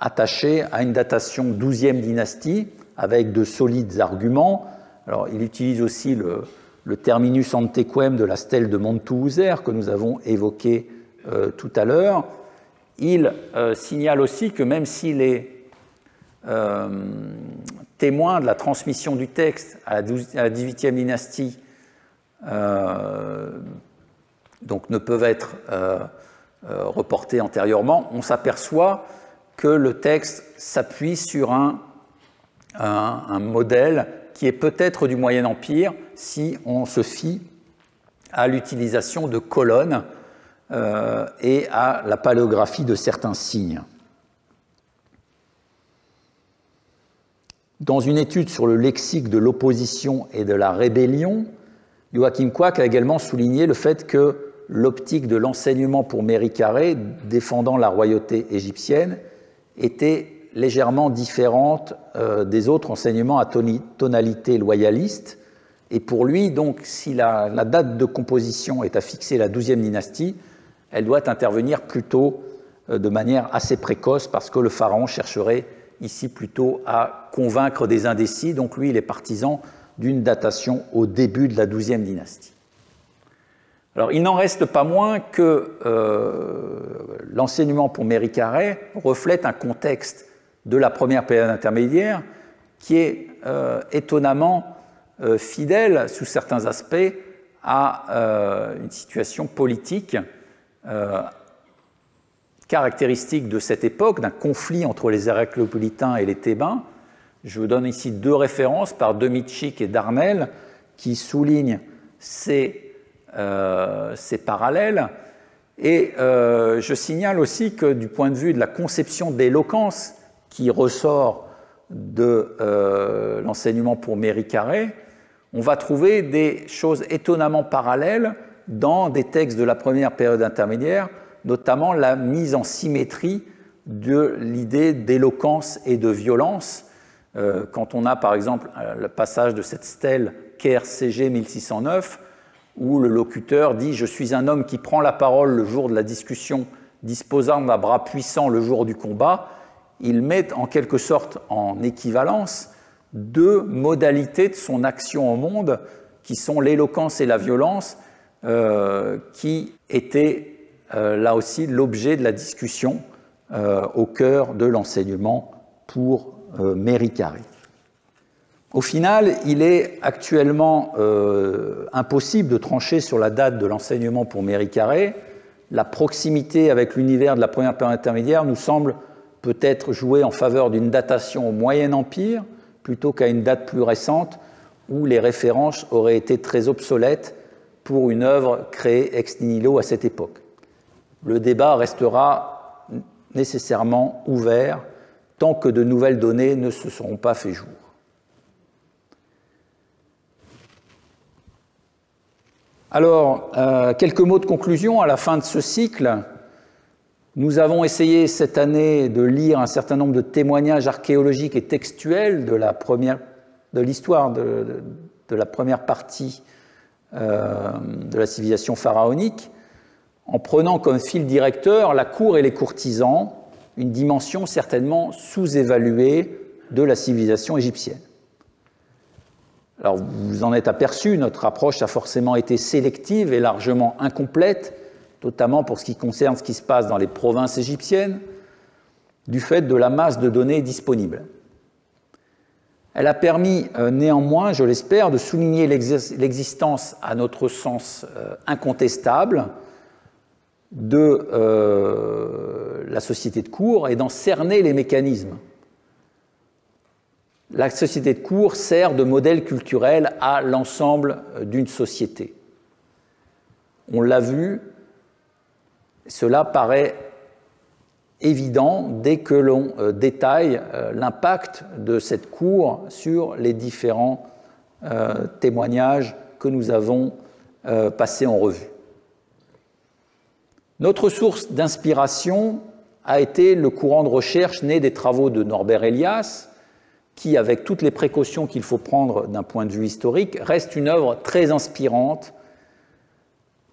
attaché à une datation 12e dynastie avec de solides arguments. Alors, il utilise aussi le terminus antequem de la stèle de Montuuser que nous avons évoqué tout à l'heure. Il signale aussi que même s'il est témoin de la transmission du texte à la 18e dynastie, donc ne peuvent être reportés antérieurement, on s'aperçoit que le texte s'appuie sur un modèle qui est peut-être du Moyen Empire si on se fie à l'utilisation de colonnes et à la paléographie de certains signes. Dans une étude sur le lexique de l'opposition et de la rébellion, Joachim Quah a également souligné le fait que l'optique de l'enseignement pour Méry Carré, défendant la royauté égyptienne, était légèrement différente des autres enseignements à tonalité loyaliste. Et pour lui, donc, si la date de composition est à fixer la 12e dynastie, elle doit intervenir plutôt de manière assez précoce parce que le pharaon chercherait ici plutôt à convaincre des indécis. Donc lui, il est partisan d'une datation au début de la 12e dynastie. Alors, il n'en reste pas moins que l'enseignement pour Méry Carré reflète un contexte de la première période intermédiaire qui est étonnamment fidèle, sous certains aspects, à une situation politique caractéristique de cette époque, d'un conflit entre les Héracléopolitains et les Thébains. Je vous donne ici deux références par Demitchik et Darnell qui soulignent ces parallèles. Et je signale aussi que du point de vue de la conception d'éloquence qui ressort de l'enseignement pour Méry Carré, on va trouver des choses étonnamment parallèles dans des textes de la première période intermédiaire, notamment la mise en symétrie de l'idée d'éloquence et de violence. Quand on a par exemple le passage de cette stèle Caire CG 1609, où le locuteur dit « Je suis un homme qui prend la parole le jour de la discussion, disposant d'un bras puissant le jour du combat », il met en quelque sorte en équivalence deux modalités de son action au monde, qui sont l'éloquence et la violence, qui étaient là aussi l'objet de la discussion au cœur de l'enseignement pour Méricaré. Au final, il est actuellement impossible de trancher sur la date de l'enseignement pour Méricaré. La proximité avec l'univers de la première période intermédiaire nous semble peut-être jouer en faveur d'une datation au Moyen Empire plutôt qu'à une date plus récente où les références auraient été très obsolètes pour une œuvre créée ex nihilo à cette époque. Le débat restera nécessairement ouvert tant que de nouvelles données ne se seront pas fait jour. Alors, quelques mots de conclusion à la fin de ce cycle. Nous avons essayé cette année de lire un certain nombre de témoignages archéologiques et textuels de l'histoire de la première partie de la civilisation pharaonique, en prenant comme fil directeur la cour et les courtisans, une dimension certainement sous-évaluée de la civilisation égyptienne. Alors, vous vous en êtes aperçu, notre approche a forcément été sélective et largement incomplète, notamment pour ce qui concerne ce qui se passe dans les provinces égyptiennes, du fait de la masse de données disponibles. Elle a permis néanmoins, je l'espère, de souligner l'existence, à notre sens incontestable, de la société de cour et d'en cerner les mécanismes. La société de cour sert de modèle culturel à l'ensemble d'une société. On l'a vu, cela paraît évident dès que l'on détaille l'impact de cette cour sur les différents témoignages que nous avons passés en revue. Notre source d'inspiration a été le courant de recherche né des travaux de Norbert Elias, qui, avec toutes les précautions qu'il faut prendre d'un point de vue historique, reste une œuvre très inspirante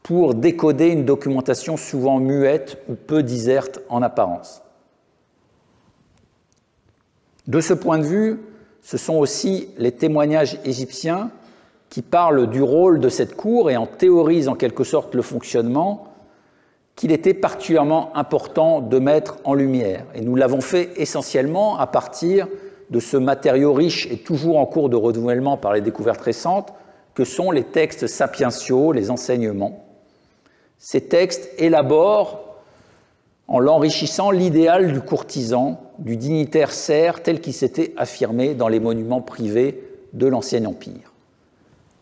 pour décoder une documentation souvent muette ou peu diserte en apparence. De ce point de vue, ce sont aussi les témoignages égyptiens qui parlent du rôle de cette cour et en théorisent en quelque sorte le fonctionnement qu'il était particulièrement important de mettre en lumière. Et nous l'avons fait essentiellement à partir de ce matériau riche et toujours en cours de renouvellement par les découvertes récentes que sont les textes sapientiaux, les enseignements. Ces textes élaborent, en l'enrichissant, l'idéal du courtisan, du dignitaire serf tel qu'il s'était affirmé dans les monuments privés de l'Ancien Empire.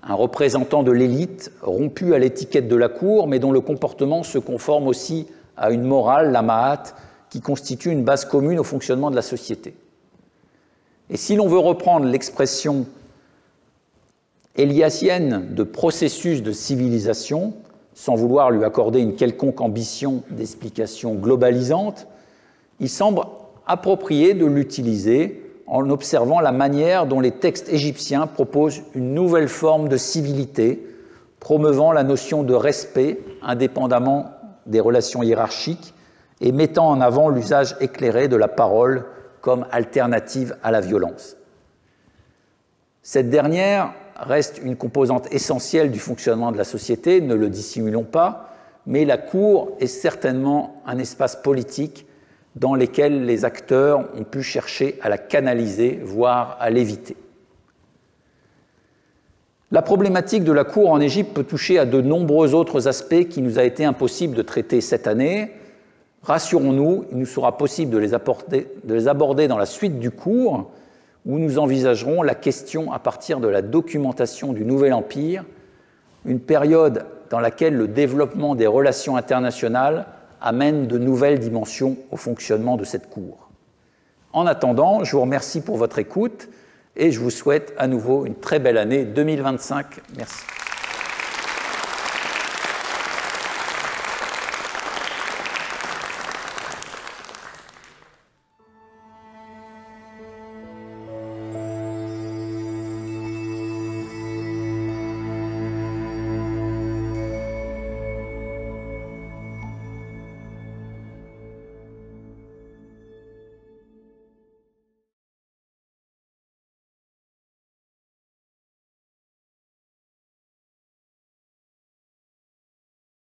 Un représentant de l'élite, rompu à l'étiquette de la cour, mais dont le comportement se conforme aussi à une morale, la ma'at, qui constitue une base commune au fonctionnement de la société. Et si l'on veut reprendre l'expression éliasienne de processus de civilisation, sans vouloir lui accorder une quelconque ambition d'explication globalisante, il semble approprié de l'utiliser en observant la manière dont les textes égyptiens proposent une nouvelle forme de civilité, promeuvant la notion de respect indépendamment des relations hiérarchiques et mettant en avant l'usage éclairé de la parole comme alternative à la violence. Cette dernière reste une composante essentielle du fonctionnement de la société, ne le dissimulons pas, mais la cour est certainement un espace politique dans lequel les acteurs ont pu chercher à la canaliser, voire à l'éviter. La problématique de la cour en Égypte peut toucher à de nombreux autres aspects qu'il nous a été impossible de traiter cette année. Rassurons-nous, il nous sera possible de les aborder dans la suite du cours, où nous envisagerons la question à partir de la documentation du Nouvel Empire, une période dans laquelle le développement des relations internationales amène de nouvelles dimensions au fonctionnement de cette cour. En attendant, je vous remercie pour votre écoute et je vous souhaite à nouveau une très belle année 2025. Merci.